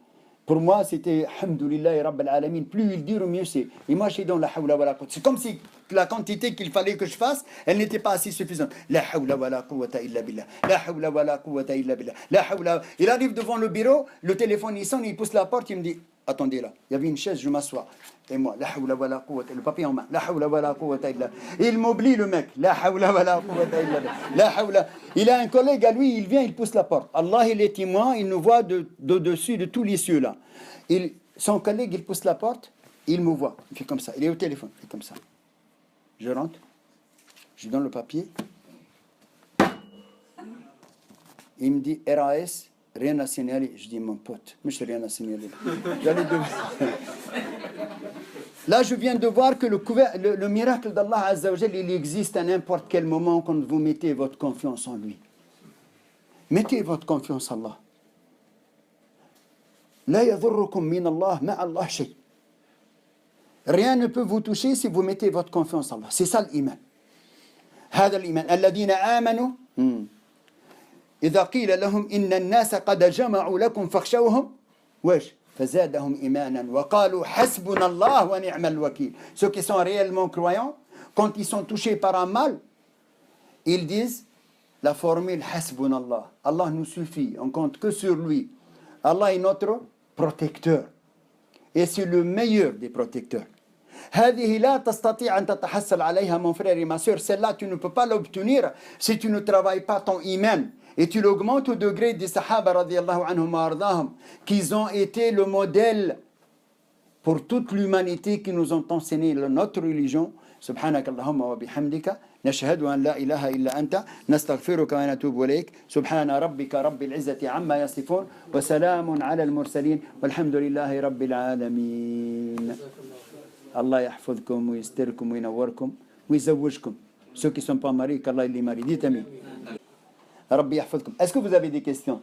Pour moi, c'était Alhamdulillah Rabbil Alamin. Plus il dure, mieux c'est. Et moi, je suis dans la hawla wa la quwwata. C'est comme si la quantité qu'il fallait que je fasse, elle n'était pas assez suffisante. La hawla wa la quwwata illa billah. La hawla wa la quwwata illa billah. La hawla. Il arrive devant le bureau, le téléphone il sonne, il pousse la porte, il me dit, attendez là, il y avait une chaise, je m'assois. Et moi, la hawla wa la quwwata, le papier en main. La hawla wa la quwwata illa. Il m'oublie le mec. La hawla wa la quwwata illa billah. La hawla. Il a un collègue à lui, il vient, il pousse la porte. Allah, il est témoin, il nous voit de dessus de tous les cieux là. Son collègue, il pousse la porte, il me voit. Il fait comme ça. Il est au téléphone, il fait comme ça. Je rentre, je lui donne le papier. Il me dit RAS, rien à signaler. Je dis mon pote, mais je n'ai rien à signaler. Là, je viens de voir que le miracle d'Allah Azza wa Jal, il existe à n'importe quel moment quand vous mettez votre confiance en lui. Mettez votre confiance en Allah. لا يضركم من الله مع الله شيء. Rien ne peut vous toucher si vous mettez votre confiance en Allah. C'est ça l'iman. هذا الإيمان الذين آمنوا إذا قيل لهم إن الناس قد جمعوا لكم فاخشوهم وش فزادهم إيمانا وقالوا حسبنا الله ونعم الوكيل. Ceux qui sont réellement croyants, quand ils sont touchés par un mal, ils disent la formule حسبنا الله. Allah nous suffit, on compte que sur lui. Allah est notre protecteur. Et c'est le meilleur des protecteurs. هذه لا تستطيع أن تتحصل عليها mon frère et ma soeur. Celle-là, tu ne peux pas l'obtenir si tu ne travailles pas ton iman. Et tu l'augmentes au degré des Sahaba radiallahu anhum wa ardahum, qu'ils ont été le modèle pour toute l'humanité qui nous ont enseigné notre religion. سبحانك اللهم وبحمدك نشهد أن لا إله إلا أنت نستغفرك ونتوب إليك سبحان ربك رب العزة عما يصفون وسلام على المرسلين والحمد لله رب العالمين. الله يحفظكم ويستركم وينوركم ويزوجكم. Ceux qui ne sont pas mariés, qu'Allah les marie. Dites amin. ربي يحفظكم. Est-ce que vous avez des questions?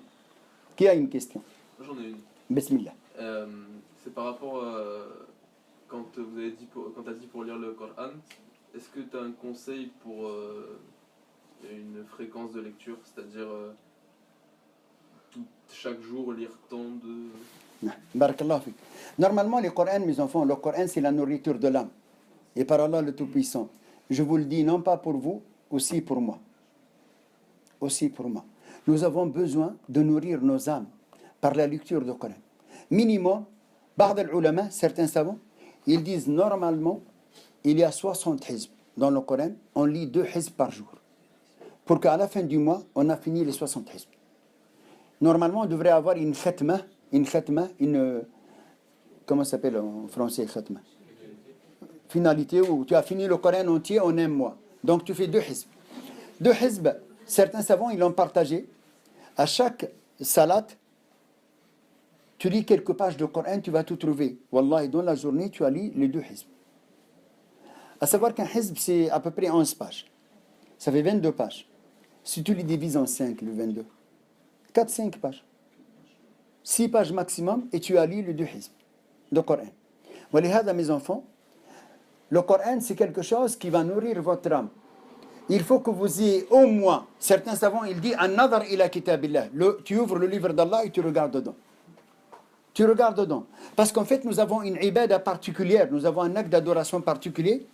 Qui a une question? J'en ai une. Bismillah. C'est par rapport quand vous avez dit quand tu as dit pour lire le Coran, est-ce que tu as un conseil pour une fréquence de lecture, c'est-à-dire chaque jour lire tant de... Barakallahu fik. Normalement, le Coran, mes enfants, le Coran, c'est la nourriture de l'âme. Et par Allah le Tout-Puissant. Je vous le dis, non pas pour vous, aussi pour moi. Aussi pour moi. Nous avons besoin de nourrir nos âmes par la lecture du Coran. Minimum, بعض العلماء, certains savants, ils disent normalement, il y a 60 hizb dans le Coran, on lit 2 hizb par jour. Pour qu'à la fin du mois, on a fini les 60 hizb. Normalement, on devrait avoir une khatma, comment ça s'appelle en français, khatma? Finalité où tu as fini le Coran entier en un mois. Donc tu fais 2 hizb. 2 hizb, certains savants, ils l'ont partagé. À chaque salat, tu lis quelques pages de Coran, tu vas tout trouver. Wallah, dans la journée, tu as lu les 2 hizb. À savoir qu'un hizb, c'est à peu près 11 pages. Ça fait 22 pages. Si tu les divises en 5, le 22, 4-5 pages. 6 pages maximum, et tu as lu les 2 hizb de Coran. Walihada, mes enfants, le Coran, c'est quelque chose qui va nourrir votre âme. Il faut que vous ayez au moins, certains savants, ils disent, an-nadar ila kitabillah. Tu ouvres le livre d'Allah et tu regardes dedans. Tu regardes dedans. Parce qu'en fait, nous avons une ibada particulière, nous avons un acte d'adoration particulier.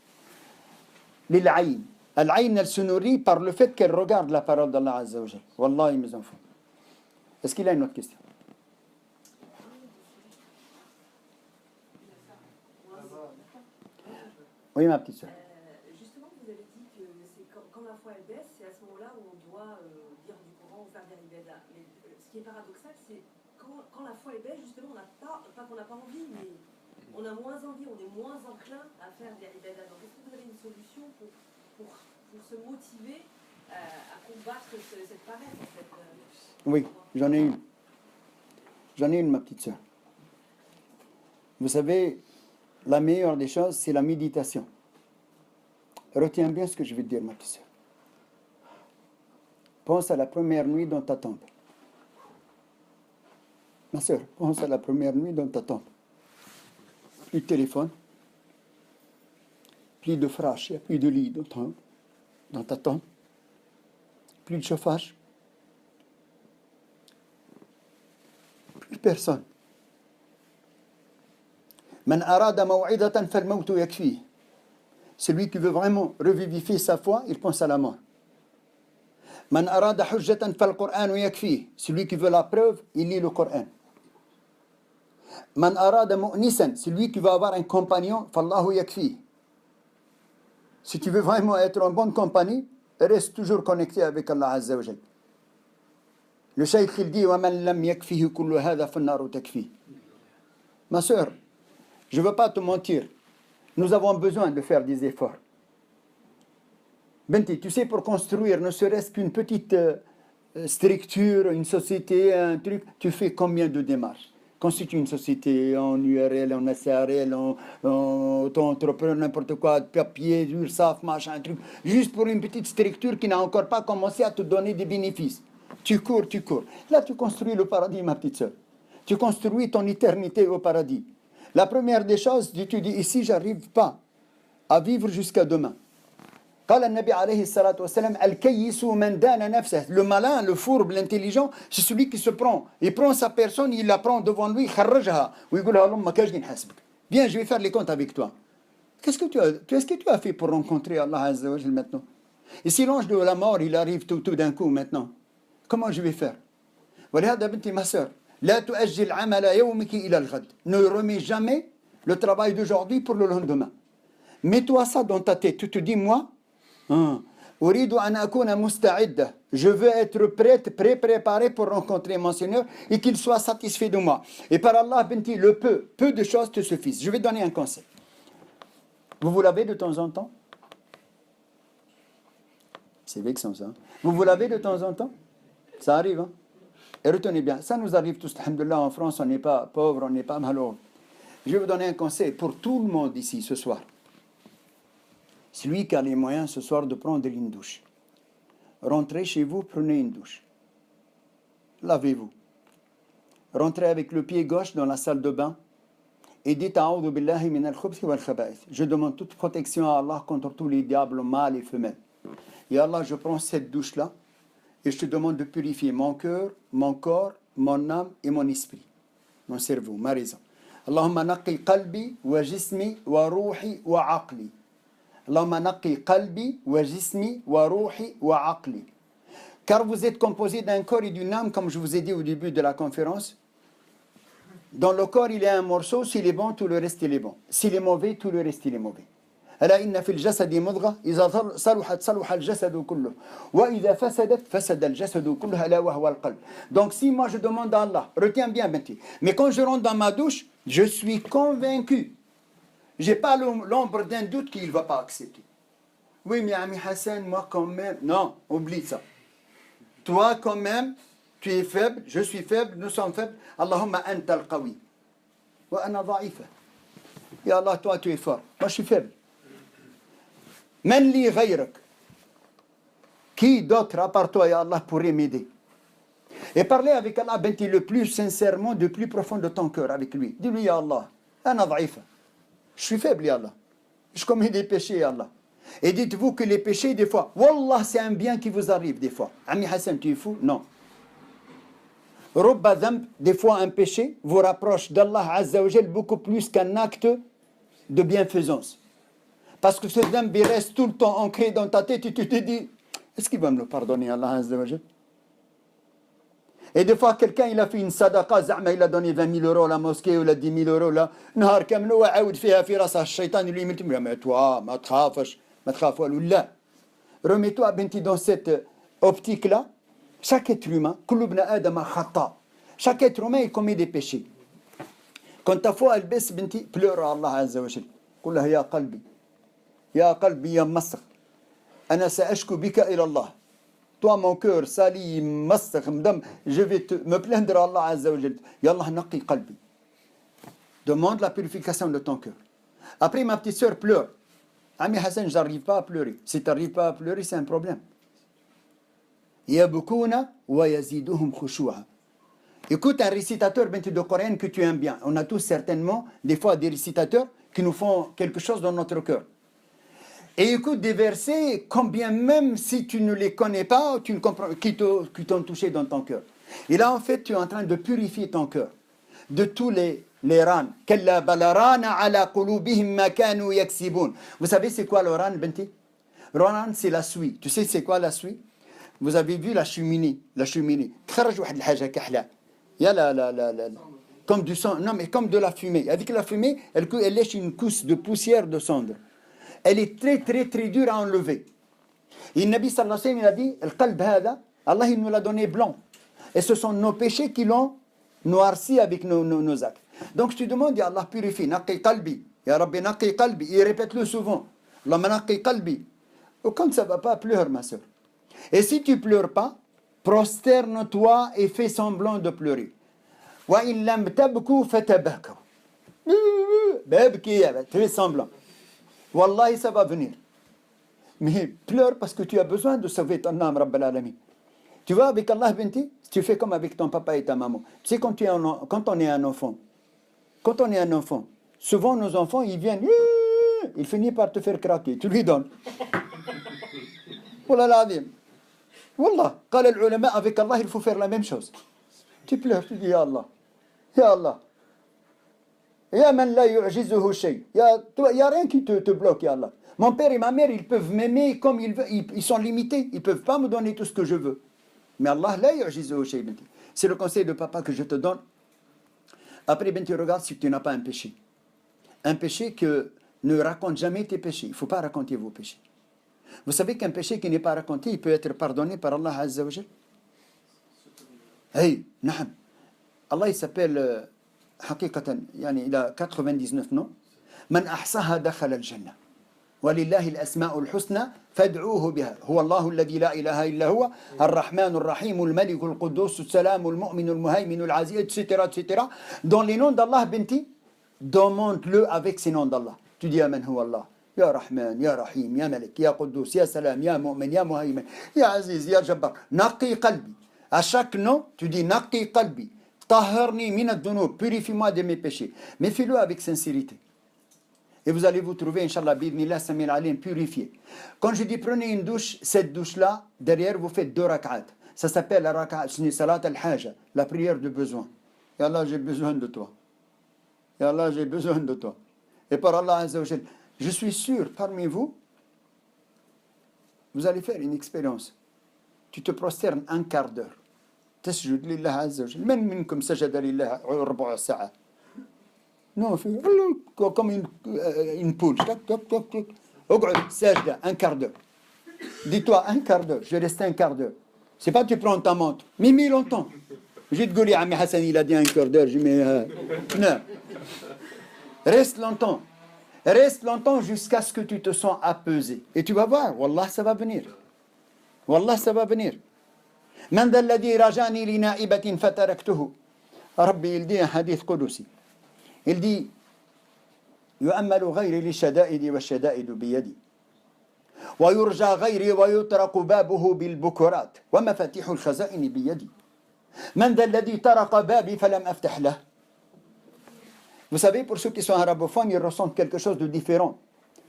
L'il'aïn. L'il'aïn, elle se nourrit par le fait qu'elle regarde la parole d'Allah Azza wa Jal. Wallahi, mes enfants. Est-ce qu'il y a une autre question? Oui, ma petite soeur. Justement, vous avez dit que c'est quand la foi elle baisse, c'est à ce moment-là où on doit lire du Coran ou faire des ibadah. Mais ce qui est paradoxal, c'est quand la foi elle baisse, justement, on n'a pas qu'on n'a pas envie, mais on a moins envie, on est moins enclin à faire des ibadah. Donc, est-ce que vous avez une solution pour se motiver à combattre cette paresse, en fait Oui, j'en ai une. J'en ai une, ma petite sœur. Vous savez, la meilleure des choses, c'est la méditation. Retiens bien ce que je vais te dire, ma petite sœur. Pense à la première nuit dans ta tombe. Ma sœur, pense à la première nuit dans ta tombe. Plus de téléphone, plus de fraîche, il n'y a plus de lit dans ta tombe, plus de chauffage, plus personne. Man arada maw'idatan fal-mawtu yakfi. Celui qui veut vraiment revivifier sa foi, il pense à la mort. Man arada hujjatan fal-Qur'an yakfi. Celui qui veut la preuve, il lit le Coran. Man arada mu'nisan, celui qui veut avoir un compagnon, fallahu yakfi. Si tu veux vraiment être en bonne compagnie, reste toujours connecté avec Allah Azza wa Jal. Le Cheikh il dit wa man lam yakfihi kullu hadha fan-naru takfi. Ma sœur, je ne veux pas te mentir. Nous avons besoin de faire des efforts. Benti, tu sais, pour construire ne serait-ce qu'une petite structure, une société, un truc, tu fais combien de démarches? Constitue une société en URL, en SARL, en auto-entrepreneur, n'importe quoi, papier, URSAF, machin, un truc, juste pour une petite structure qui n'a encore pas commencé à te donner des bénéfices. Tu cours. Là, tu construis le paradis, ma petite sœur. Tu construis ton éternité au paradis. La première des choses, tu dis ici, j'arrive pas à vivre jusqu'à demain. قال النبي عليه الصلاة والسلام الكيس من دان نفسه. Le malin, le fourbe, l'intelligent, c'est celui qui se prend. Il prend sa personne, il la prend devant lui, خرجها ويقول لها اللهم كاجي نحاسبك. Viens, je vais faire les comptes avec toi. Qu'est-ce que tu as fait pour rencontrer Allah Azza wa Jal maintenant? Et si l'ange de la mort, il arrive tout d'un coup maintenant, comment je vais faire? ولهذا بنتي ma sœur, لا تؤجل عمل يومك إلى الغد. Ne remets jamais le travail d'aujourd'hui pour le lendemain. Mets-toi ça dans ta tête. Tu te dis, moi, أريد أن أكون مستعدة. Je veux être prête, préparée pour rencontrer mon Seigneur et qu'il soit satisfait de moi. Et par Allah, Benti, le peu de choses te suffisent. Je vais donner un conseil. Vous vous lavez de temps en temps? C'est vexant ça. Vous vous lavez de temps en temps? Ça arrive, hein? Et retenez bien, ça nous arrive tous, alhamdoulilah, en France, on n'est pas pauvre, on n'est pas malheureux. Je vais vous donner un conseil pour tout le monde ici ce soir. Celui qui a les moyens ce soir de prendre une douche. Rentrez chez vous, prenez une douche. Lavez-vous. Rentrez avec le pied gauche dans la salle de bain et dites A'oudhu billahi min al-khubthi wal-khaba'ith. Je demande toute protection à Allah contre tous les diables mâles et femelles. Et Allah, je prends cette douche-là et je te demande de purifier mon cœur, mon corps, mon âme et mon esprit. Mon cerveau, ma raison. Allahumma naqi qalbi wa jismi wa ruhi wa aqli. Allahumma naqi qalbi wa jismi wa ruhi wa aqli. Car vous êtes composé d'un corps et d'une âme, comme je vous ai dit au début de la conférence. Dans le corps, il y a un morceau, s'il est bon, tout le reste il est bon. S'il est mauvais, tout le reste il est mauvais. ألا إن في الجسد مضغة إذا صلحت صلح الجسد كله وإذا فسدت فسد الجسد كله ألا وهو القلب. Donc si moi je demande à Allah, retiens bien Benti, mais quand je rentre dans ma douche, je suis convaincu, j'ai pas l'ombre d'un doute qu'il ne va pas accepter. Oui mais Ami Hassan, moi quand même, non, oublie ça. Toi quand même, tu es faible, je suis faible, nous sommes faibles. Allahumma anta al-qawi wa ana dha'ifa. Ya Allah, toi tu es fort, moi je suis faible. Men li ghayrak. Qui d'autre à part toi, ya Allah, pourrait m'aider? Et parler avec Allah, Benti, le plus sincèrement, du plus profond de ton cœur avec lui. Dis-lui, ya Allah, ana dha'ifa. Je suis faible, ya Allah. Je commets des péchés, ya Allah. Et dites-vous que les péchés, des fois, Wallah, c'est un bien qui vous arrive, des fois. Ami Hassan, tu es fou? Non. Rubba dhanb, des fois un péché, vous rapproche d'Allah Azza wa Jal beaucoup plus qu'un acte de bienfaisance. Parce que ce dhanb reste tout le temps ancré dans ta tête et tu te dis, est-ce qu'il va me le pardonner, Allah Azza wa Jal? Et des fois, quelqu'un, il a fait une sadaqa, za'ma, il a donné 20 000 € à la mosquée ou il a 10 000 € là, nahar kamil, wa aoud fiha fi rasa, le shaitan, lui, il me dit, mais toi, ma tkhafach, là. Remets-toi, Benti, dans cette optique-là. Chaque être humain, chaque être humain, il commet des péchés. Quand ta foi, elle baisse, Benti, pleure à Allah Azza wa Jal. قل لها يا قلبي يا قلبي يا مصر أنا سأشكو بك إلى الله. toi mon cœur sali, massakh, mdam, je vais me plaindre à Allah Azza wa Jal. Ya Allah, naqi qalbi. Demande la purification de ton cœur. Après, ma petite sœur pleure. Ami Hassan, j'arrive pas à pleurer. Si tu n'arrives pas à pleurer, c'est un problème. Yabukuna wa yaziduhum khushu'a. Écoute un récitateur de Coran que tu aimes bien. On a tous certainement des fois des récitateurs qui nous font quelque chose dans notre cœur. Et écoute des versets, combien même si tu ne les connais pas, tu ne comprends, qui t'ont touché dans ton cœur. Et là, en fait, tu es en train de purifier ton cœur de tous les rânes. Vous savez c'est quoi le râne, Benti? Le râne, c'est la suie. Tu sais c'est quoi la suie? Vous avez vu la cheminée. La cheminée. Il y a comme du sang, non mais comme de la fumée. Avec la fumée, elle lèche une couche de poussière de cendre. Elle est très très très dure à enlever. Et le Nabi sallallahu alayhi wa sallam il a dit, le qalb hada, Allah il nous l'a donné blanc. Et ce sont nos péchés qui l'ont noirci avec nos actes. Donc tu demandes, ya Allah purifie, naqi qalbi, ya Rabbi naqi qalbi. Il répète-le souvent. Allahumma naqi qalbi. Ou quand ça ne va pas, pleure ma soeur. Et si tu ne pleures pas, prosterne-toi et fais semblant de pleurer. Wa in lam tabku fatabaka. Fais semblant. Wallahi, ça va venir. Mais pleure parce que tu as besoin de sauver ton âme, Rabbal Alamin. Tu vois, avec Allah, Binti, tu fais comme avec ton papa et ta maman. Tu sais, quand on est un enfant, souvent nos enfants, ils viennent, ils finissent par te faire craquer. Tu lui donnes. Wallah l'azim. Wallah, قال العلماء, avec Allah, il faut faire la même chose. Tu pleures, tu dis, Ya Allah, Ya Allah. Ya man la yu'jizuhu shay. Il n'y a rien qui te bloque, Ya Allah. Mon père et ma mère, ils peuvent m'aimer comme ils veulent. Ils sont limités. Ils ne peuvent pas me donner tout ce que je veux. Mais Allah, la yu'jizuhu shay. C'est le conseil de papa que je te donne. Après, tu regardes si tu n'as pas un péché. Un péché que ne raconte jamais tes péchés. Il ne faut pas raconter vos péchés. Vous savez qu'un péché qui n'est pas raconté, il peut être pardonné par Allah Azza wa Jal. Hey, naam. Allah, il s'appelle, حقيقة, يعني, il a 99 noms. من أحصاها دخل الجنة. ولله الأسماء الحسنى فادعوه بها. هو الله الذي لا إله إلا هو الرحمن الرحيم الملك القدوس السلام المؤمن المهيمن العزيز, etc., etc. Dans les noms d'Allah, Binti, demande-le avec ces noms d'Allah. Tu dis Amen, huwa Allah. Ya Rahman, Ya Rahim, Ya Malik, Ya Quddus, Ya Salam, Ya Mu'min, Ya Muhaymin, Ya Aziz, Ya Jabbar. Naqi qalbi. À chaque nom, tu dis Naqi qalbi. Tahharni min ad-dunub. Purifie-moi de mes péchés. Mais fais-le avec sincérité. Et vous allez vous trouver, Inch'Allah, bidnillah, Samir Alim, purifié. Quand je dis prenez une douche, cette douche-là, derrière, vous faites 2 rak'at. Ça s'appelle la rak'at, salat al-haja, la prière de besoin. Ya Allah, j'ai besoin de toi. Ya Allah, j'ai besoin de toi. Et par Allah Azza wa Jal, je suis sûr, parmi vous, vous allez faire une expérience. Tu te prosternes un quart d'heure. تسجد لله عز وجل. من منكم سجد لله ربع ساعة. Non, comme une poule. اقعد ساجدة un quart d'heure. Dis-toi un quart d'heure, je vais rester un quart d'heure. C'est pas tu prends ta montre. Mais longtemps. Je vais te dire, Ami Hassan, il a dit un quart d'heure. Je mets... Non. Reste longtemps. Reste longtemps jusqu'à ce que tu te sens apaisé. Et tu vas voir, Wallah, ça va venir. Wallah, ça va venir. من ذا الذي رجاني لنائبة فتركته. ربي il dit un hadith قدسي. Il dit يؤمل غيري للشدائد والشدائد بيدي ويرجى غيري ويطرق بابه بالبكرات ومفاتيح الخزائن بيدي من ذا الذي طرق بابي فلم أفتح له. Vous savez, pour ceux qui sont arabophones, ils ressentent quelque chose de différent.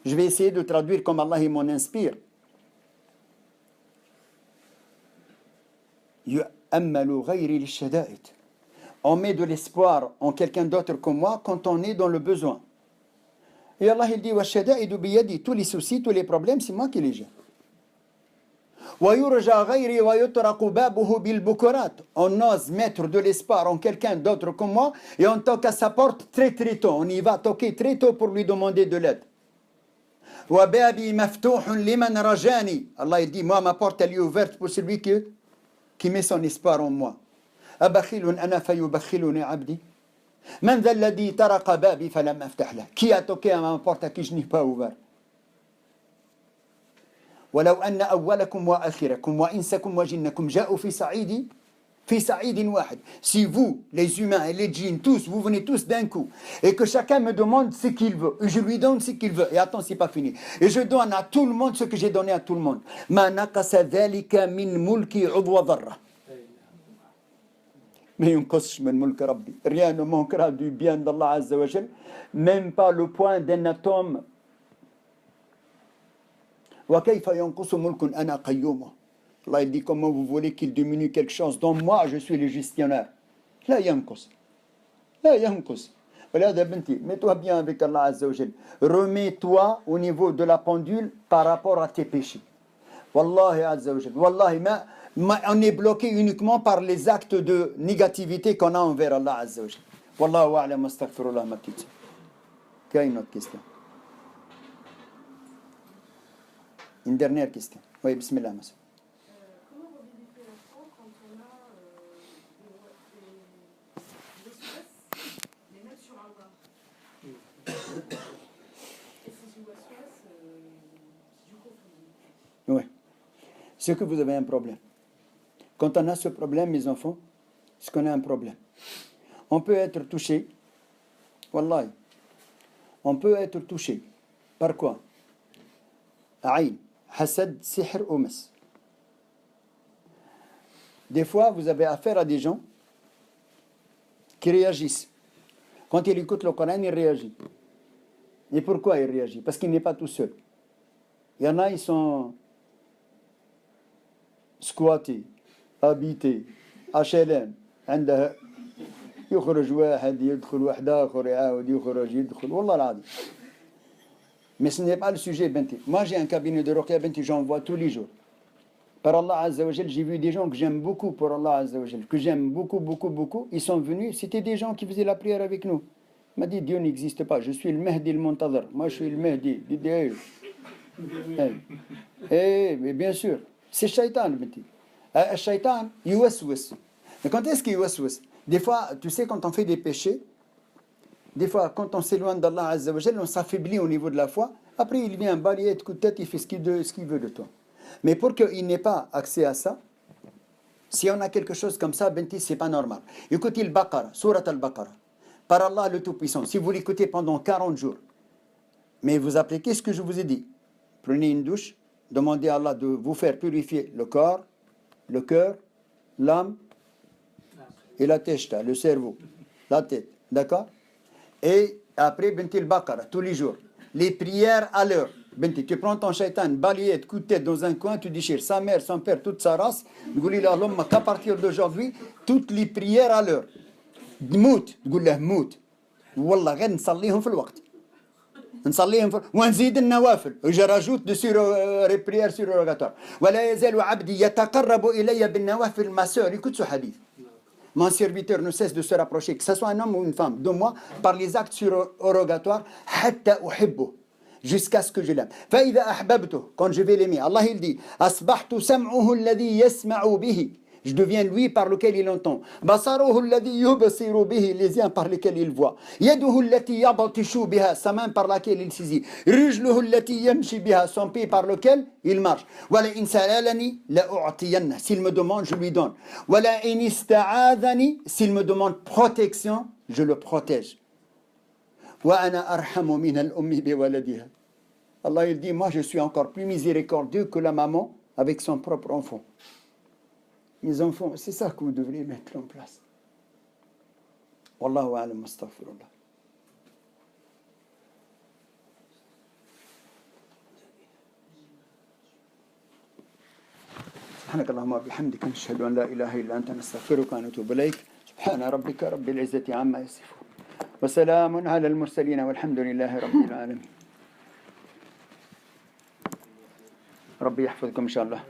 Je vais essayer de traduire comme Allah il m'en inspire. On met de l'espoir en quelqu'un d'autre que moi quand on est dans le besoin. Et Allah il dit tous les soucis, tous les problèmes, c'est moi qui les gère. On ose mettre de l'espoir en quelqu'un d'autre que moi et on toque à sa porte très très tôt. On y va toquer très tôt pour lui demander de l'aide. Allah il dit, moi ma porte elle est ouverte pour celui qui met son espoir en moi. Qui a toqué à ma porte à qui je n'ai pas ouvert? ولو أن أولكم وآخركم وإنسكم وجنكم جاءوا في صعيد واحد. Si vous, les humains et les djinns, tous, vous venez tous d'un coup, et que chacun me demande ce qu'il veut, et je lui donne ce qu'il veut, et attends, c'est pas fini, et je donne à tout le monde ce que j'ai donné à tout le monde. ما نقص ذلك من ملكي عضو ذرة. ما ينقصش من ملك ربي. Rien ne manquera du bien d'Allah Azza wa Jal, même pas le point d'un atome. وكيف ينقص ملك أنا قيومه. Allah il dit comment vous voulez qu'il diminue quelque chose dont moi je suis le gestionnaire. لا ينقص. لا ينقص. ولهذا بنتي, mets-toi bien avec Allah Azza wa Jal. Remets-toi au niveau de la pendule par rapport à tes péchés. Wallahi Azza wa Jal. Wallahi, on est bloqué uniquement par les actes de négativité qu'on a envers Allah Azza wa Jal. Wallahu a'lam, astaghfirullah, ma petite sœur. Quelle est une autre question? Une dernière question. Oui, bismillah, monsieur. Comment on vérifie la foi quand on a des souhaits, les mettre sur Allah? Et ces souhaits, du coup, Oui. C'est que vous avez un problème. Quand on a ce problème, mes enfants, c'est qu'on a un problème. On peut être touché, wallahi, on peut être touché. Par quoi? Aïn, hasad, sihr ou mas. Des fois, vous avez affaire à des gens qui réagissent. Quand ils écoutent le Coran, ils réagissent. Et pourquoi ils réagissent? Parce qu'il n'est pas tout seul. Il y en a, ils sont squattés, habités, HLM, عندها يخرج واحد يدخل واحد آخر يعاود يخرج يدخل والله العظيم. Mais ce n'est pas le sujet, Benti. Moi, j'ai un cabinet de Ruqya, Benti, j'en vois tous les jours. Par Allah Azza wa Jal, j'ai vu des gens que j'aime beaucoup pour Allah Azza wa Jal, que j'aime beaucoup, beaucoup, beaucoup. Ils sont venus, c'était des gens qui faisaient la prière avec nous. Il m'a dit, Dieu n'existe pas, je suis le Mahdi al-Muntadhar. Moi, je suis le Mahdi. Mais bien sûr, c'est Shaitan, Benti. Shaitan, yuwaswis. Mais quand est-ce qu'il yuwaswis? Des fois, tu sais, quand on fait des péchés, des fois, quand on s'éloigne d'Allah Azza wa Jal, on s'affaiblit au niveau de la foi. Après, il vient balayer de coup de tête, il fait ce qu'il veut de toi. Mais pour qu'il n'ait pas accès à ça, si on a quelque chose comme ça, Benti, c'est pas normal. Écoutez le Baqara, Surat al-Baqara. Par Allah le Tout-Puissant, si vous l'écoutez pendant 40 jours, mais vous appliquez ce que je vous ai dit. Prenez une douche, demandez à Allah de vous faire purifier le corps, le cœur, l'âme et la tête, le cerveau, la tête. D'accord? Et après, Benti al-Baqara, tous les jours. Les prières à l'heure. Benti, tu prends ton shaitan, balayette, coup de tête dans un coin, tu déchires sa mère, son père, toute sa race. Qu'à partir d'aujourd'hui, toutes les prières à l'heure. موت تقول له موت والله غير نصليهم في الوقت نصليهم ونزيد النوافل je rajoute dessus les prières surrogatoires ولا يزال عبدي يتقرب إلي بالنوافل. Ma sœur, écoute ce hadith. Mon serviteur ne cesse de se rapprocher, que ce soit un homme ou une femme, de moi, par les actes surrogatoires, حتى أحبه, jusqu'à ce que je l'aime. فإذا أحببته, quand je vais l'aimer, Allah il dit, أصبحت سمعه الذي يسمع به. Je deviens lui par lequel il entend. بصره الذي يبصر به, les yeux par lesquels il voit. يده التي يبطش بها, sa main par laquelle il saisit. رجله التي يمشي بها, son pied par lequel il marche. ولئن سألني لأعطينه, s'il me demande, je lui donne. ولئن استعاذني, s'il me demande protection, je le protège. وأنا أرحم من الأم بولدها. Allah il dit, moi je suis encore plus miséricordieux que la maman avec son propre enfant. Mes enfants, c'est ça que vous devriez mettre en place. Wallahu a'lam, astaghfirullah. سبحانك اللهم وبحمدك نشهد أن لا إله إلا أنت نستغفرك ونتوب إليك. سبحان ربك رب العزة عما يصفون وسلام على المرسلين والحمد لله رب العالمين. ربي يحفظكم إن شاء الله.